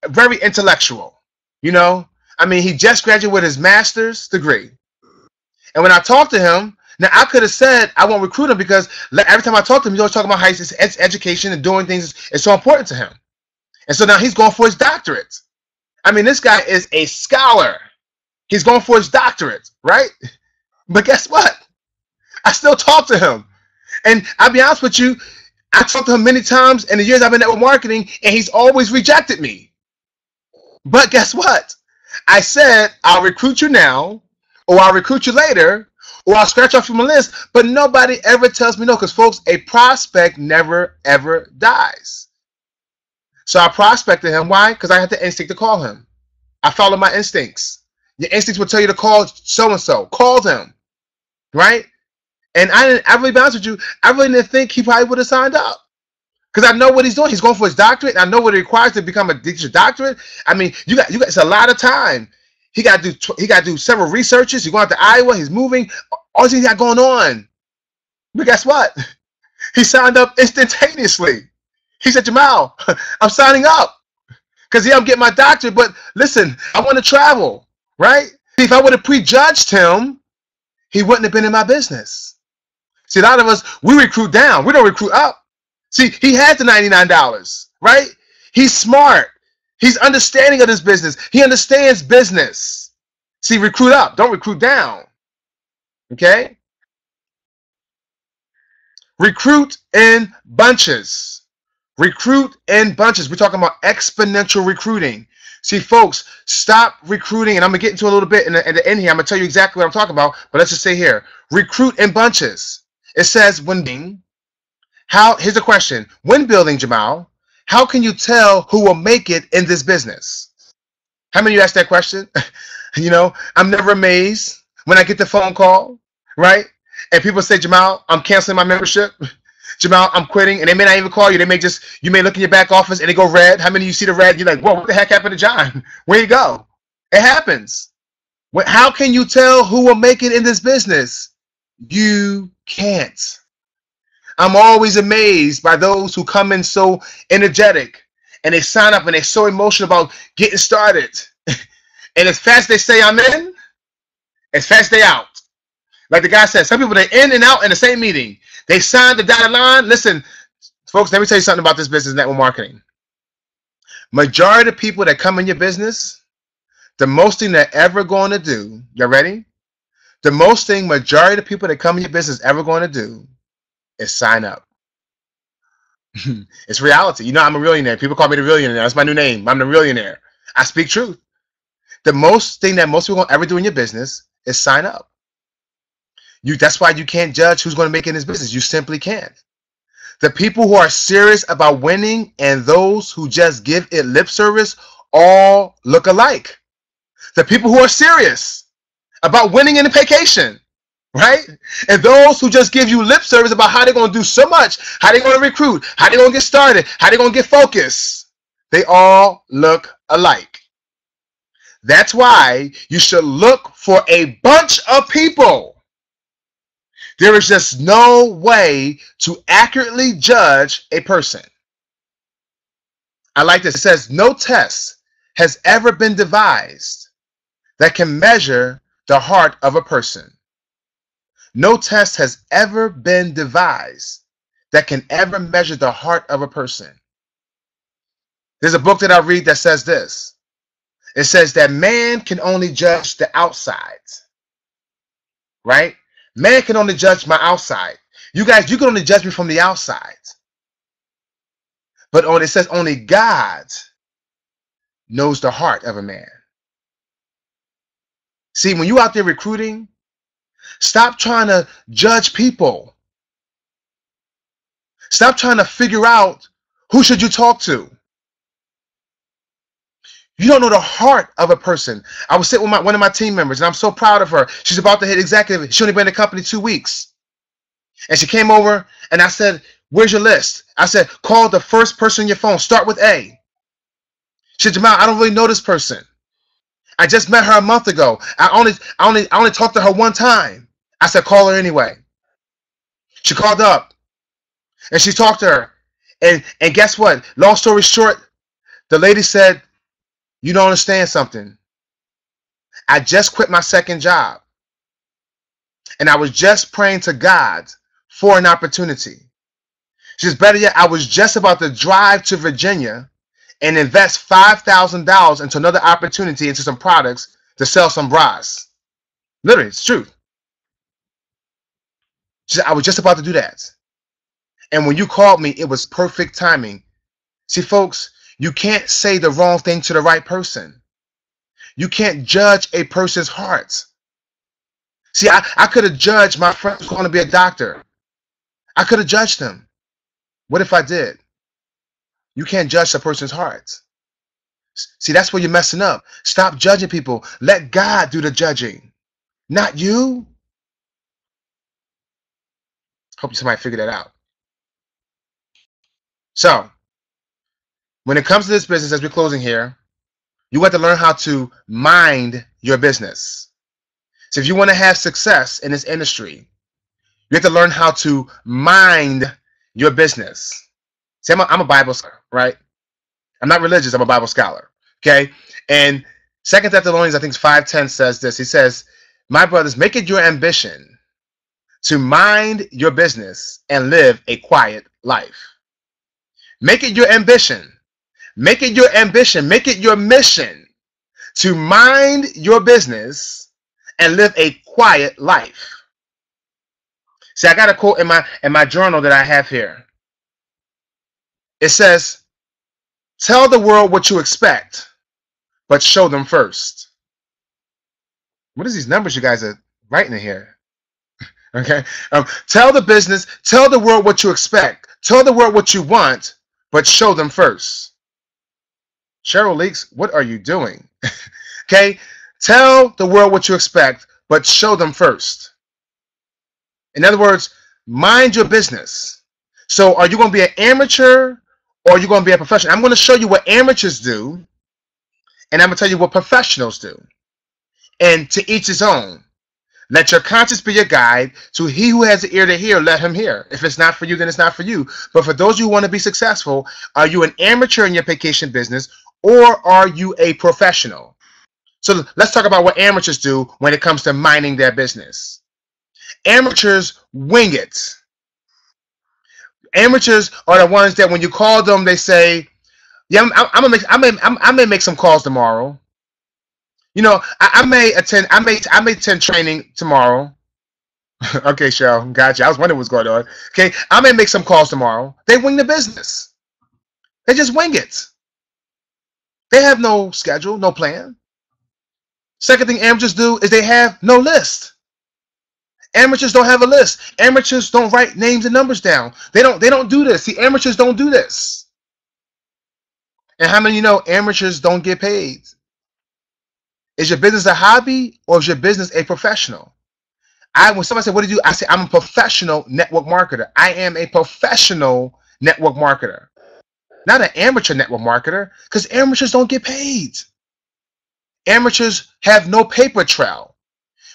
S1: very intellectual, you know. I mean, he just graduated with his master's degree. And when I talked to him, now I could have said I won't recruit him because every time I talk to him, he's always talking about how his education and doing things is so important to him. And so now he's going for his doctorate. I mean, this guy is a scholar. He's going for his doctorate, right? But guess what? I still talk to him. And I'll be honest with you, I talked to him many times in the years I've been network marketing, and he's always rejected me. But guess what? I said, I'll recruit you now, or I'll recruit you later, or I'll scratch off from my list. But nobody ever tells me no, because, folks, a prospect never, ever dies. So I prospected him. Why? Because I had the instinct to call him. I followed my instincts. Your instincts will tell you to call so-and-so. Called him, right? And I really be honest with you, I really didn't think he probably would have signed up. Because I know what he's doing. He's going for his doctorate. And I know what it requires to become a teacher doctorate. I mean, you got it's a lot of time. He got to do several researches. He's going out to Iowa. He's moving. All these things got going on. But guess what? He signed up instantaneously. He said, Jamal, I'm signing up. Because, yeah, I'm getting my doctorate. But listen, I want to travel, right? If I would have prejudged him, he wouldn't have been in my business. See, a lot of us, we recruit down. We don't recruit up. See, he had the $99, right? He's smart. He's understanding of this business. He understands business. See, recruit up. Don't recruit down. Okay? Recruit in bunches. Recruit in bunches. We're talking about exponential recruiting. See, folks, stop recruiting, and I'm gonna get into a little bit at the end here. I'm gonna tell you exactly what I'm talking about, but let's just say here: recruit in bunches. It says when being. Here's a question: when building, Jamal, how can you tell who will make it in this business? How many of you asked that question? You know, I'm never amazed when I get the phone call, right? And people say, Jamal, I'm canceling my membership. Jamal, I'm quitting. And they may not even call you. You may look in your back office and they go red. How many of you see the red? You're like, whoa, what the heck happened to John? Where you go? It happens. How can you tell who will make it in this business? You can't. I'm always amazed by those who come in so energetic and they sign up and they're so emotional about getting started. And as fast as they say I'm in, as fast as they out. Like the guy said, some people, they're in and out in the same meeting. They signed the dotted line. Listen, folks, let me tell you something about this business network marketing. Majority of people that come in your business, the most thing they're ever going to do, you ready? The most thing majority of people that come in your business ever going to do is sign up. It's reality. You know, I'm a millionaire. People call me the millionaire. That's my new name. I'm the millionaire. I speak truth. The most thing that most people will ever do in your business is sign up. That's why you can't judge who's going to make it in this business. You simply can't. The people who are serious about winning and those who just give it lip service all look alike. The people who are serious about winning in a vacation, right? And those who just give you lip service about how they're going to do so much, how they're going to recruit, how they're going to get started, how they're going to get focused, they all look alike. That's why you should look for a bunch of people. There is just no way to accurately judge a person. I like this. It says, no test has ever been devised that can measure the heart of a person. No test has ever been devised that can ever measure the heart of a person. There's a book that I read that says this. It says that man can only judge the outside, right? Man can only judge my outside. You guys, you can only judge me from the outside. But it says only God knows the heart of a man. See, when you out there recruiting, stop trying to judge people. Stop trying to figure out who should you talk to. You don't know the heart of a person. I was sitting with one of my team members, and I'm so proud of her. She's about to hit executive. She only been in the company 2 weeks. And she came over, and I said, where's your list? I said, call the first person on your phone. Start with A. She said, Jamal, I don't really know this person. I just met her a month ago. I only talked to her one time. I said, call her anyway. She called up, and she talked to her. And guess what? Long story short, the lady said, you don't understand something. I just quit my second job. And I was just praying to God for an opportunity. She says, better yet, I was just about to drive to Virginia and invest $5,000 into another opportunity, into some products to sell some bras. Literally, it's true. She said, I was just about to do that. And when you called me, it was perfect timing. See, folks, you can't say the wrong thing to the right person. You can't judge a person's heart. See, I could have judged my friend who's going to be a doctor. I could have judged him. What if I did? You can't judge a person's heart. See, that's where you're messing up. Stop judging people. Let God do the judging, not you. Hope somebody figured that out. So, when it comes to this business, as we're closing here, you want to learn how to mind your business. So if you want to have success in this industry, you have to learn how to mind your business. See, I'm a Bible scholar, right? I'm not religious. I'm a Bible scholar, okay? And 2 Thessalonians, I think it's 5:10 says this. He says, my brothers, make it your ambition to mind your business and live a quiet life. Make it your ambition. Make it your ambition. Make it your mission to mind your business and live a quiet life. See, I got a quote in my journal that I have here. It says, tell the world what you expect, but show them first. What is these numbers you guys are writing in here? Okay. Tell the business, tell the world what you expect. Tell the world what you want, but show them first. Cheryl Leaks, what are you doing? Okay. Tell the world what you expect, but show them first. In other words, mind your business. So are you going to be an amateur or are you going to be a professional? I'm going to show you what amateurs do, and I'm going to tell you what professionals do. And to each his own. Let your conscience be your guide. To he who has an ear to hear, let him hear. If it's not for you, then it's not for you. But for those who want to be successful, are you an amateur in your vacation business or are you a professional? So let's talk about what amateurs do when it comes to minding their business. Amateurs wing it. Amateurs are the ones that when you call them, they say, "Yeah, I may make some calls tomorrow. You know, I may attend training tomorrow." Okay, Cheryl, gotcha. I was wondering what's going on. Okay, I may make some calls tomorrow. They wing the business. They just wing it. They have no schedule, no plan. Second thing amateurs do is they have no list. Amateurs don't have a list. Amateurs don't write names and numbers down. They don't do this. See, amateurs don't do this. And how many of you know amateurs don't get paid? Is your business a hobby or is your business a professional? When somebody said, "What do you do?" I say, "I'm a professional network marketer." I am a professional network marketer, not an amateur network marketer, because amateurs don't get paid. Amateurs have no paper trail.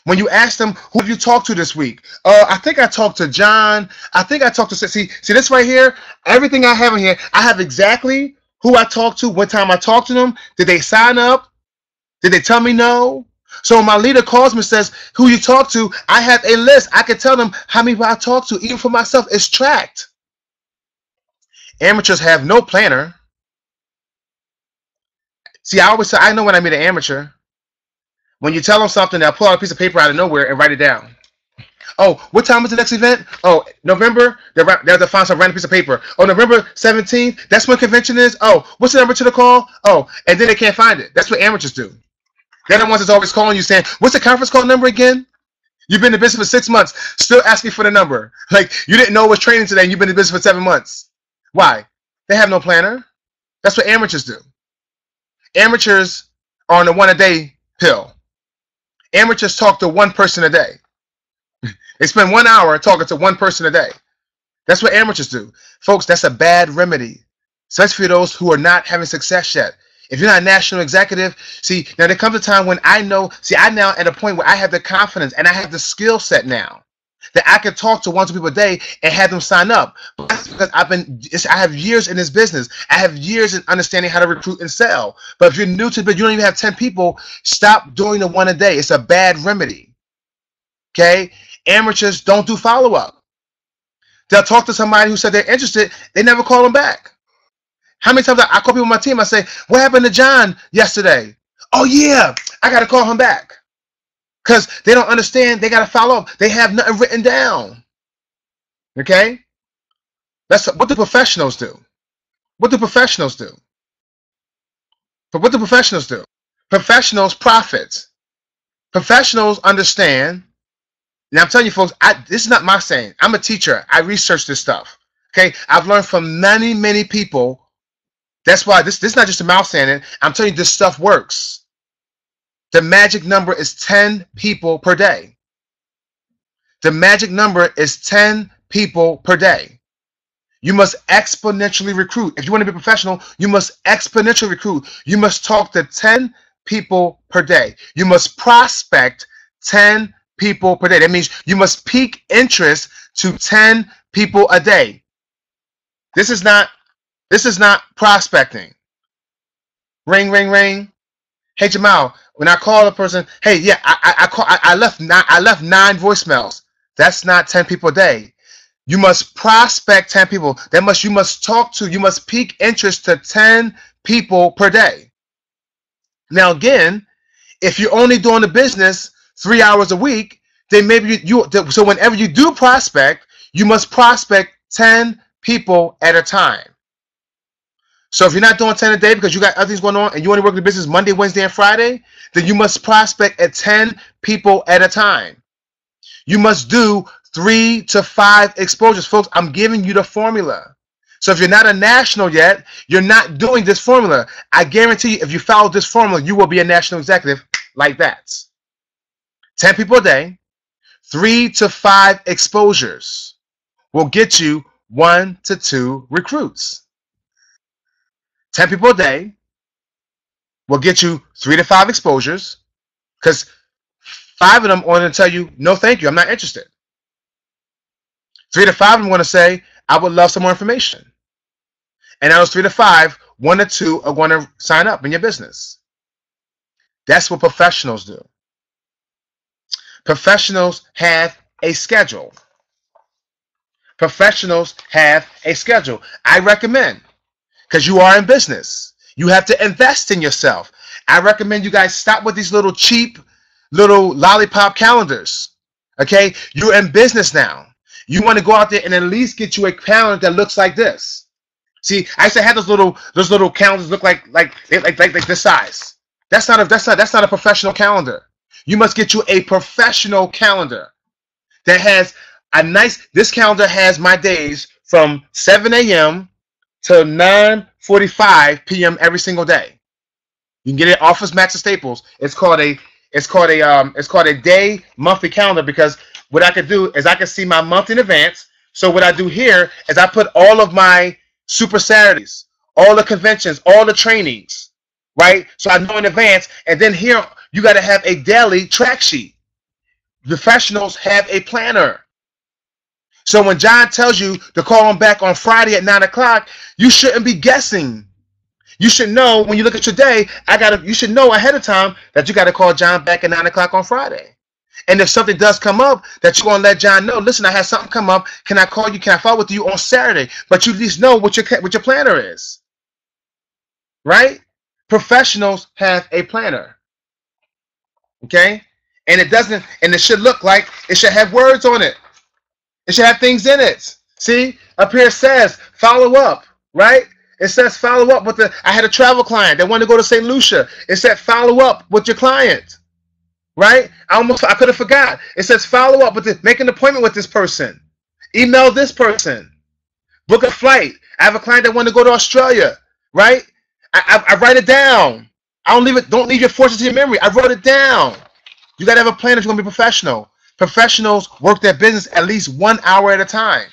S1: When you ask them, "Who have you talked to this week?" I think I talked to John. I think I talked to, see this right here, everything I have in here, I have exactly who I talked to, what time I talked to them. Did they sign up? Did they tell me no? So when my leader calls me and says, "Who you talk to?" I have a list. I can tell them how many people I talk to. Even for myself, it's tracked. Amateurs have no planner. See, I always say, I know when I meet an amateur. When you tell them something, they'll pull out a piece of paper out of nowhere and write it down. Oh, what time is the next event? Oh, November. They'll find some random piece of paper. Oh, November 17th. That's when convention is. Oh, what's the number to the call? Oh, and then they can't find it. That's what amateurs do. They're the ones that's always calling you saying, "What's the conference call number again?" You've been in business for 6 months, still asking for the number. Like you didn't know it was training today and you've been in business for 7 months. Why? They have no planner. That's what amateurs do. Amateurs are on the one-a-day pill. Amateurs talk to one person a day. They spend 1 hour talking to one person a day. That's what amateurs do. Folks, that's a bad remedy, especially for those who are not having success yet. If you're not a national executive, see, now there comes a time when I know, I'm now at a point where I have the confidence and I have the skill set now that I can talk to 1 to 2 people a day and have them sign up. But that's because I have years in this business. I have years in understanding how to recruit and sell. But if you're new to it, you don't even have 10 people, stop doing the one a day. It's a bad remedy. Okay? Amateurs don't do follow-up. They'll talk to somebody who said they're interested. They never call them back. How many times I call people on my team, I say, "What happened to John yesterday?" "Oh, yeah, I got to call him back." Because they don't understand. They got to follow up. They have nothing written down. Okay? What do professionals do? What do professionals do? But what do professionals do? Professionals profit. Professionals understand. Now, I'm telling you, folks, this is not my saying. I'm a teacher. I research this stuff. Okay? I've learned from many, many people. That's why this is not just a mouth saying it. I'm telling you, this stuff works. The magic number is 10 people per day. The magic number is 10 people per day. You must exponentially recruit. If you want to be a professional, you must exponentially recruit. You must talk to 10 people per day. You must prospect 10 people per day. That means you must pique interest to 10 people a day. This is not prospecting. Ring, ring, ring. "Hey, Jamal, when I call a person, hey, yeah, I left 9 voicemails." That's not 10 people a day. You must prospect 10 people. You must pique interest to 10 people per day. Now, again, if you're only doing the business 3 hours a week, then maybe so whenever you do prospect, you must prospect 10 people at a time. So if you're not doing 10 a day because you got other things going on and you want to work the business Monday, Wednesday, and Friday, then you must prospect at 10 people at a time. You must do 3 to 5 exposures. Folks, I'm giving you the formula. So if you're not a national yet, you're not doing this formula. I guarantee you, if you follow this formula, you will be a national executive like that. 10 people a day, 3 to 5 exposures will get you 1 to 2 recruits. 10 people a day will get you 3 to 5 exposures, because 5 of them are going to tell you, no, thank you, I'm not interested. 3 to 5 of them are going to say, I would love some more information. And out of those 3 to 5, 1 or 2 are going to sign up in your business. That's what professionals do. Professionals have a schedule. Professionals have a schedule. I recommend, because you are in business, you have to invest in yourself. I recommend you guys stop with these little cheap, little lollipop calendars. Okay? You're in business now. You want to go out there and at least get you a calendar that looks like this. See, I used to have those little calendars look like this size. That's not a professional calendar. You must get you a professional calendar that has a nice. This calendar has my days from 7 a.m. to 9:45 p.m. every single day. You can get it off of Max or Staples. It's called a day monthly calendar, because what I could do is I could see my month in advance. So what I do here is I put all of my Super Saturdays, all the conventions, all the trainings, right? So I know in advance. And then here you got to have a daily track sheet. Professionals have a planner. So when John tells you to call him back on Friday at 9 o'clock, you shouldn't be guessing. You should know when you look at your day, you should know ahead of time that you got to call John back at 9 o'clock on Friday. And if something does come up, that you're going to let John know, listen, I had something come up. Can I call you? Can I follow with you on Saturday? But you at least know what your planner is. Right? Professionals have a planner. Okay? And it should look like, it should have words on it. It should have things in it. See? Up here it says follow up. Right? It says follow up with I had a travel client that wanted to go to St. Lucia. It said follow up with your client. Right? I could have forgot. It says follow up with make an appointment with this person. Email this person. Book a flight. I have a client that wanted to go to Australia. Right? I write it down. Don't leave your fortune to your memory. I wrote it down. You got to have a plan if you're going to be professional. Professionals work their business at least 1 hour at a time.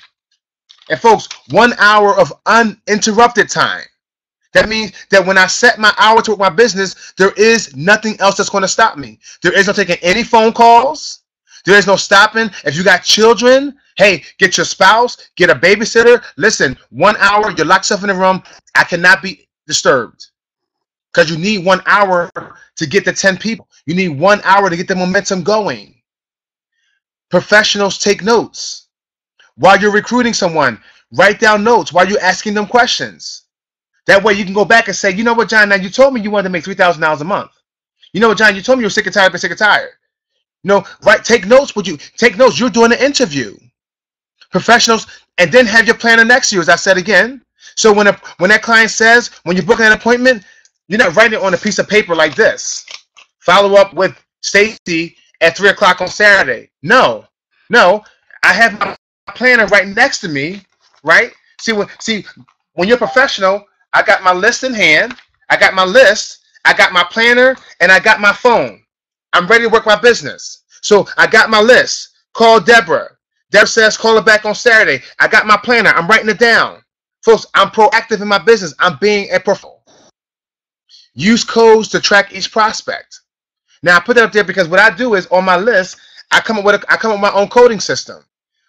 S1: And folks, 1 hour of uninterrupted time. That means that when I set my hour to work my business, there is nothing else that's going to stop me. There is no taking any phone calls. There is no stopping. If you got children, hey, get your spouse, get a babysitter. Listen, 1 hour, you lock yourself in the room. I cannot be disturbed. Because you need 1 hour to get the 10 people. You need 1 hour to get the momentum going. Professionals take notes. While you're recruiting someone, write down notes while you're asking them questions. That way you can go back and say, you know what, John, now you told me you wanted to make $3,000 a month. You know what, John, you told me you were sick and tired, but sick and tired. No, right? Take notes. Take notes? You're doing an interview. Professionals, and then have your planner next to you, as I said again. So when that client says, when you're booking an appointment, you're not writing it on a piece of paper like this. Follow up with Stacy at 3 o'clock on Saturday. No. I have my planner right next to me, right? See, when you're professional, I got my list in hand. I got my list. I got my planner, and I got my phone. I'm ready to work my business. So I got my list. Call Deborah. Deborah says call her back on Saturday. I got my planner. I'm writing it down. Folks, I'm proactive in my business. I'm being a professional. Use codes to track each prospect. Now I put that up there because what I do is on my list, I come up with my own coding system.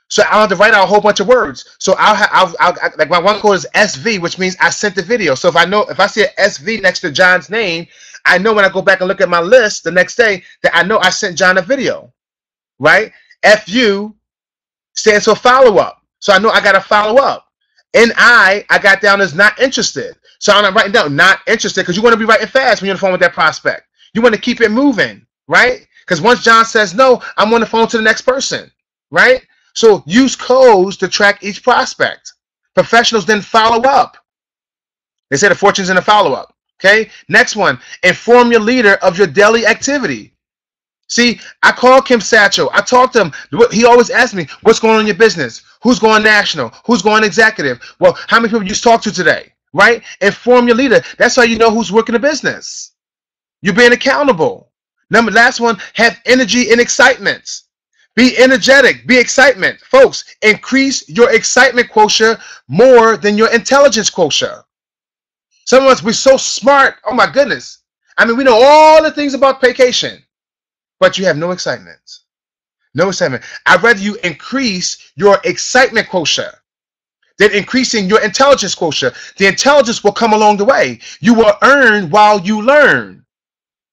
S1: So I don't have to write out a whole bunch of words. So I'll like my one code is SV, which means I sent the video. So if I see an SV next to John's name, I know when I go back and look at my list the next day that I know I sent John a video, right? FU stands for follow up. So I know I got to follow up. NI I got down as not interested. So I'm not writing down not interested because you want to be writing fast when you're on the phone with that prospect. You want to keep it moving, right? Because once John says no, I'm on the phone to the next person, right? So use codes to track each prospect. Professionals then follow up. They say the fortune's in the follow-up. Okay. Next one, inform your leader of your daily activity. See, I called Kim Satchel. I talked to him. He always asks me, what's going on in your business? Who's going national? Who's going executive? Well, how many people you talked to today? Right? Inform your leader. That's how you know who's working the business. You're being accountable. Last one, have energy and excitement. Be energetic. Be excitement. Folks, increase your excitement quotient more than your intelligence quotient. Some of us, we're so smart. Oh, my goodness. I mean, we know all the things about vacation, but you have no excitement. No excitement. I'd rather you increase your excitement quotient than increasing your intelligence quotient. The intelligence will come along the way. You will earn while you learn.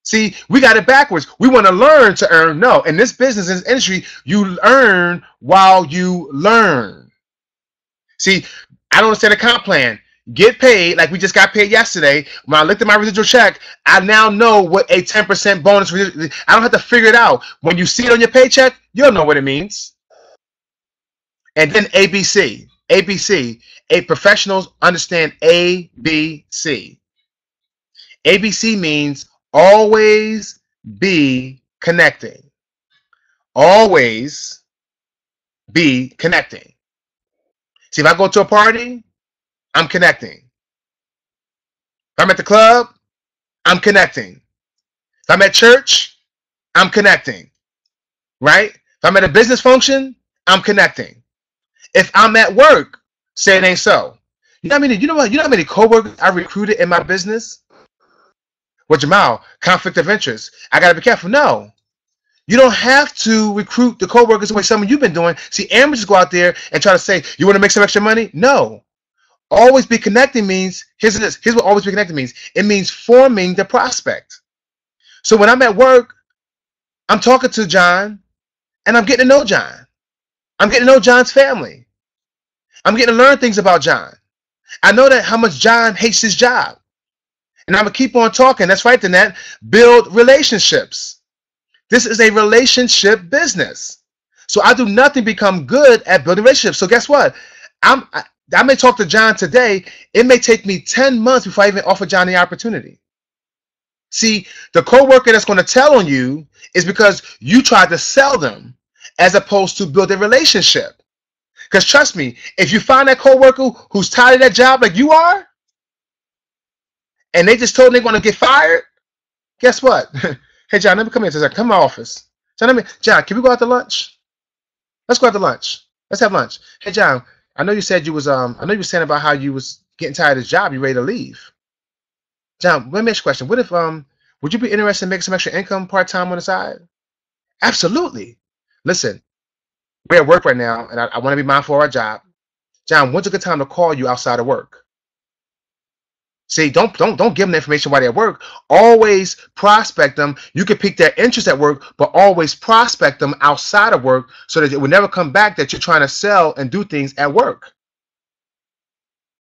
S1: See, we got it backwards. We want to learn to earn. No, in this business, in this industry, you earn while you learn. See, I don't understand the comp plan. Get paid like we just got paid yesterday. When I looked at my residual check, I now know what a 10% bonus. I don't have to figure it out. When you see it on your paycheck, you'll know what it means. And then ABC. ABC. Professionals understand ABC. ABC means always be connecting. Always be connecting. See, if I go to a party, I'm connecting. If I'm at the club, I'm connecting. If I'm at church, I'm connecting. Right? If I'm at a business function, I'm connecting. If I'm at work, say it ain't so. You know what I mean? You know how many coworkers I recruited in my business? Well, Jamal, conflict of interest. I gotta be careful. No. You don't have to recruit the coworkers the way some of you've been doing. See, amateurs go out there and try to say, you want to make some extra money? No. Always be connecting means, here's what always be connecting means. It means forming the prospect. So when I'm at work, I'm talking to John and I'm getting to know John. I'm getting to know John's family. I'm getting to learn things about John. I know that how much John hates his job. And I'm going to keep on talking. That's right, Danette. Build relationships. This is a relationship business. So I do nothing become good at building relationships. So guess what? I may talk to John today. It may take me 10 months before I even offer John the opportunity. See, the coworker that's going to tell on you is because you tried to sell them as opposed to build a relationship. Because trust me, if you find that coworker who's tired of that job like you are, and they just told them they're going to get fired, guess what? Hey, John, let me come in. Come to my office. John, can we go out to lunch? Let's go out to lunch. Let's have lunch. Hey, John, I know you said you was I know you were saying about how you was getting tired of this job. You ready to leave? John, let me ask you a question. What if would you be interested in making some extra income part time on the side? Absolutely. Listen, we're at work right now, and I want to be mindful of our job. John, when's a good time to call you outside of work? See, don't give them the information while they're at work. Always prospect them. You can pique their interest at work, but always prospect them outside of work so that it will never come back that you're trying to sell and do things at work.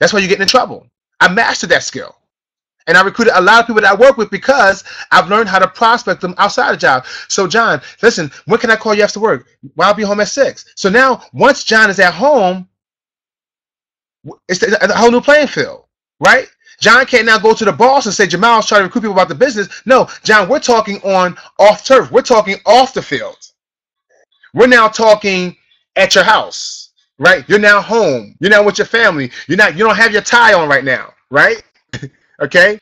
S1: That's why you're getting in trouble. I mastered that skill. And I recruited a lot of people that I work with because I've learned how to prospect them outside the job. So, John, listen, when can I call you after work? Well, I'll be home at 6. So now, once John is at home, it's a whole new playing field, right? John can't now go to the boss and say, Jamal's trying to recruit people about the business. No, John, we're talking on off turf. We're talking off the field. We're now talking at your house, right? You're now home. You're now with your family. You don't have your tie on right now, right? Okay?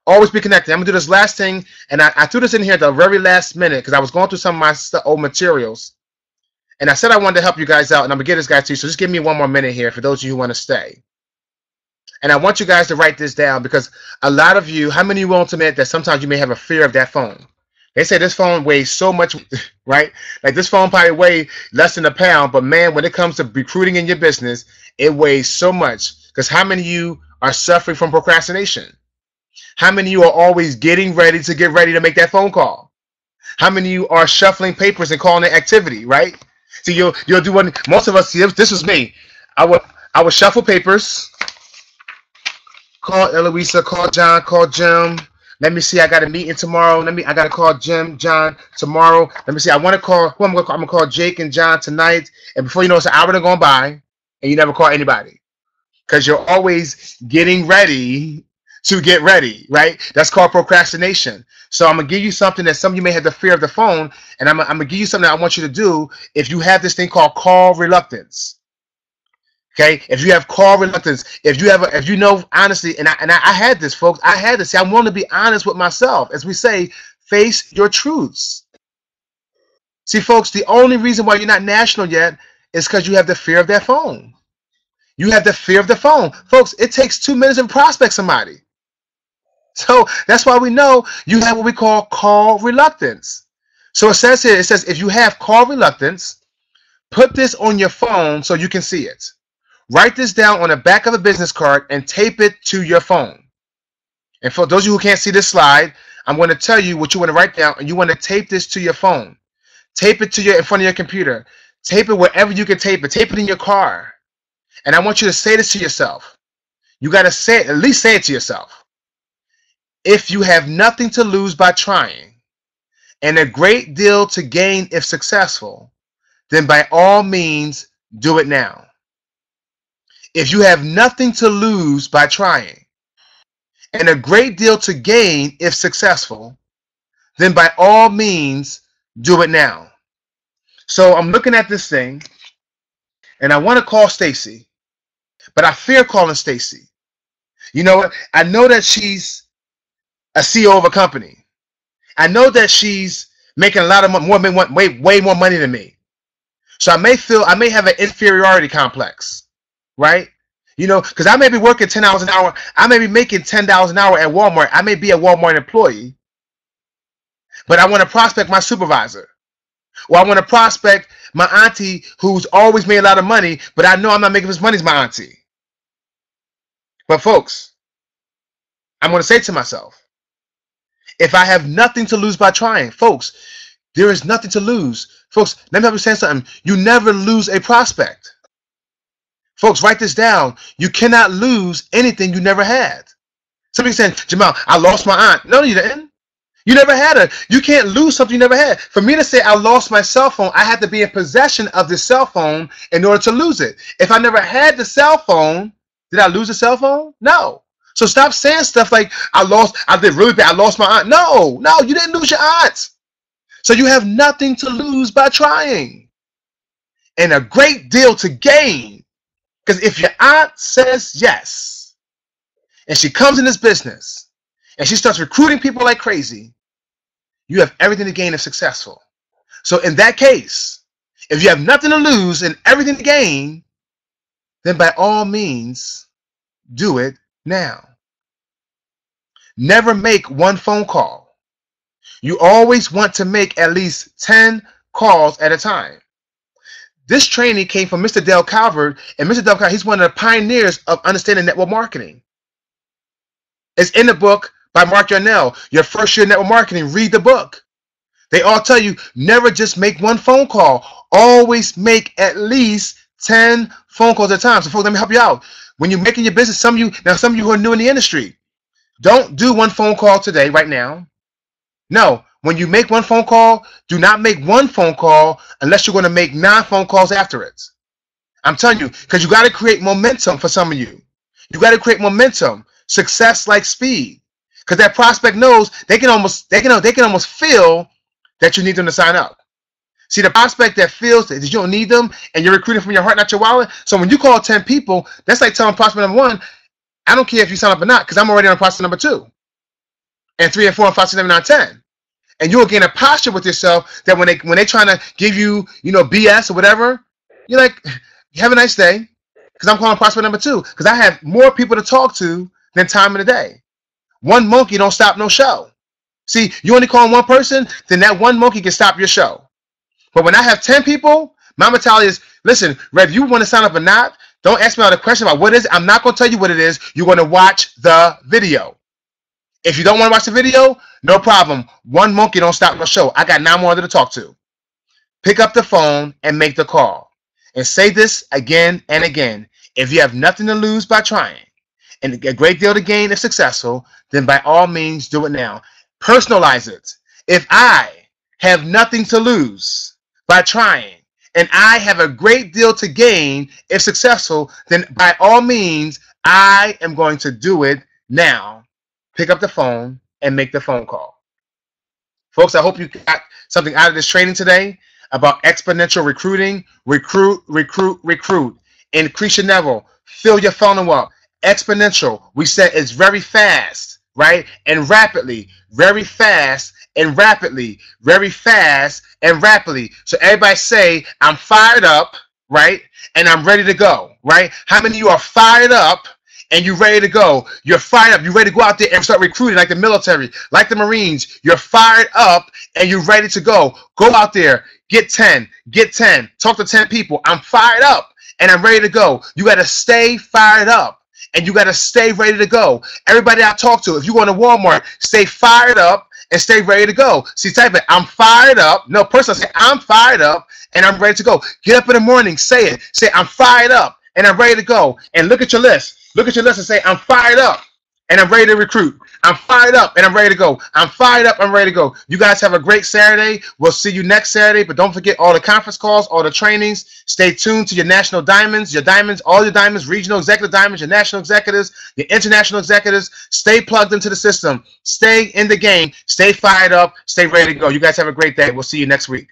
S1: Always be connected. I'm going to do this last thing, and I threw this in here at the very last minute because I was going through some of my old materials, and I said I wanted to help you guys out, and I'm going to get this guy to you, so just give me one more minute here for those of you who want to stay. And I want you guys to write this down because a lot of you, how many of you will admit that sometimes you may have a fear of that phone? They say this phone weighs so much, right? Like this phone probably weighs less than a pound, but man, when it comes to recruiting in your business, it weighs so much. Because how many of you are suffering from procrastination? How many of you are always getting ready to make that phone call? How many of you are shuffling papers and calling it activity, right? So you'll do one. Most of us, this was me. I would shuffle papers. Call Eloisa, call John, call Jim. Let me see. I got a meeting tomorrow. I got to call John tomorrow. Let me see. I want to call. Who I'm going to call Jake and John tonight. And before you know, it's an hour to go by, and you never call anybody because you're always getting ready to get ready, right? That's called procrastination. So I'm gonna give you something that some of you may have the fear of the phone, and I'm gonna give you something that I want you to do if you have this thing called call reluctance. Okay, if you have call reluctance, if you know honestly, and I had this, folks, I had this. See, I want to be honest with myself, as we say, face your truths. See, folks, the only reason why you're not national yet is because you have the fear of that phone. You have the fear of the phone, folks. It takes 2 minutes to prospect somebody. So that's why we know you have what we call reluctance. So it says here, it says if you have call reluctance, put this on your phone so you can see it. Write this down on the back of a business card and tape it to your phone. And for those of you who can't see this slide, I'm going to tell you what you want to write down, and you want to tape this to your phone. Tape it to in front of your computer. Tape it wherever you can tape it. Tape it in your car. And I want you to say this to yourself. You got to say it, at least say it to yourself. If you have nothing to lose by trying and a great deal to gain if successful, then by all means do it now. If you have nothing to lose by trying and a great deal to gain if successful, then by all means do it now. So I'm looking at this thing and I want to call Stacy, but I fear calling Stacy. You know what? I know that she's a CEO of a company. I know that she's making a lot of money, way more money than me. So I may have an inferiority complex. Right? You know, because I may be working 10 hours an hour. I may be making $10 an hour at Walmart. I may be a Walmart employee, but I want to prospect my supervisor. Or I want to prospect my auntie who's always made a lot of money, but I know I'm not making as money as my auntie. But folks, I'm going to say to myself, if I have nothing to lose by trying, folks, there is nothing to lose. Folks, let me understand something. You never lose a prospect. Folks, write this down. You cannot lose anything you never had. Somebody saying, Jamal, I lost my aunt. No, you didn't. You never had her. You can't lose something you never had. For me to say I lost my cell phone, I had to be in possession of the cell phone in order to lose it. If I never had the cell phone, did I lose the cell phone? No. So stop saying stuff like I did really bad. I lost my aunt. No, you didn't lose your aunt. So you have nothing to lose by trying and a great deal to gain. Because if your aunt says yes, and she comes in this business, and she starts recruiting people like crazy, you have everything to gain if successful. So in that case, if you have nothing to lose and everything to gain, then by all means, do it now. Never make one phone call. You always want to make at least 10 calls at a time. This training came from Mr. Dale Calvert, and Mr. Dale Calvert, he's one of the pioneers of understanding network marketing. It's in the book by Mark Yarnell, Your First Year Network Marketing. Read the book. They all tell you, never just make one phone call. Always make at least 10 phone calls at a time. So folks, let me help you out. When you're making your business, some of you who are new in the industry, don't do one phone call today, right now. No. When you make one phone call, do not make one phone call unless you're going to make 9 phone calls after it. I'm telling you, because you got to create momentum for some of you. You got to create momentum. Success like speed. Because that prospect knows they can almost feel that you need them to sign up. See, the prospect that feels that you don't need them and you're recruiting from your heart, not your wallet. So when you call 10 people, that's like telling prospect number 1, I don't care if you sign up or not, because I'm already on prospect number 2. And 3 and 4 and 5, 6, 7, 8, 9, 10. And you'll gain a posture with yourself that when they trying to give you, BS or whatever, you're like, have a nice day, because I'm calling prospect number 2, because I have more people to talk to than time in the day. One monkey don't stop no show. See, you only call one person, then that one monkey can stop your show. But when I have 10 people, my mentality is, listen, whether you want to sign up or not, don't ask me all the question about what it is. I'm not going to tell you what it is. You're going to watch the video. If you don't want to watch the video, no problem. One monkey don't stop no show. I got 9 more to talk to. Pick up the phone and make the call. And say this again and again. If you have nothing to lose by trying and a great deal to gain if successful, then by all means do it now. Personalize it. If I have nothing to lose by trying and I have a great deal to gain if successful, then by all means I am going to do it now. pick up the phone and make the phone call. Folks, I hope you got something out of this training today about exponential recruiting. Recruit, recruit, recruit. Increase your level. Fill your funnel up. Exponential, we said, it's very fast, right? And rapidly. Very fast and rapidly. Very fast and rapidly. So everybody say, I'm fired up, right? And I'm ready to go, right? How many of you are fired up and you're ready to go? You're fired up. You're ready to go out there and start recruiting like the military, like the Marines. You're fired up and you're ready to go. Go out there. Get 10. Get 10. Talk to 10 people. I'm fired up and I'm ready to go. You got to stay fired up and you got to stay ready to go. Everybody I talk to, if you go to Walmart, stay fired up and stay ready to go. See, type it. I'm fired up. No, personally, say I'm fired up and I'm ready to go. Get up in the morning. Say it. Say I'm fired up and I'm ready to go. And look at your list. Look at your list and say, I'm fired up and I'm ready to recruit. I'm fired up and I'm ready to go. I'm fired up, I'm ready to go. You guys have a great Saturday. We'll see you next Saturday, but don't forget all the conference calls, all the trainings. Stay tuned to your national diamonds, all your diamonds, regional executive diamonds, your national executives, your international executives. Stay plugged into the system. Stay in the game. Stay fired up. Stay ready to go. You guys have a great day. We'll see you next week.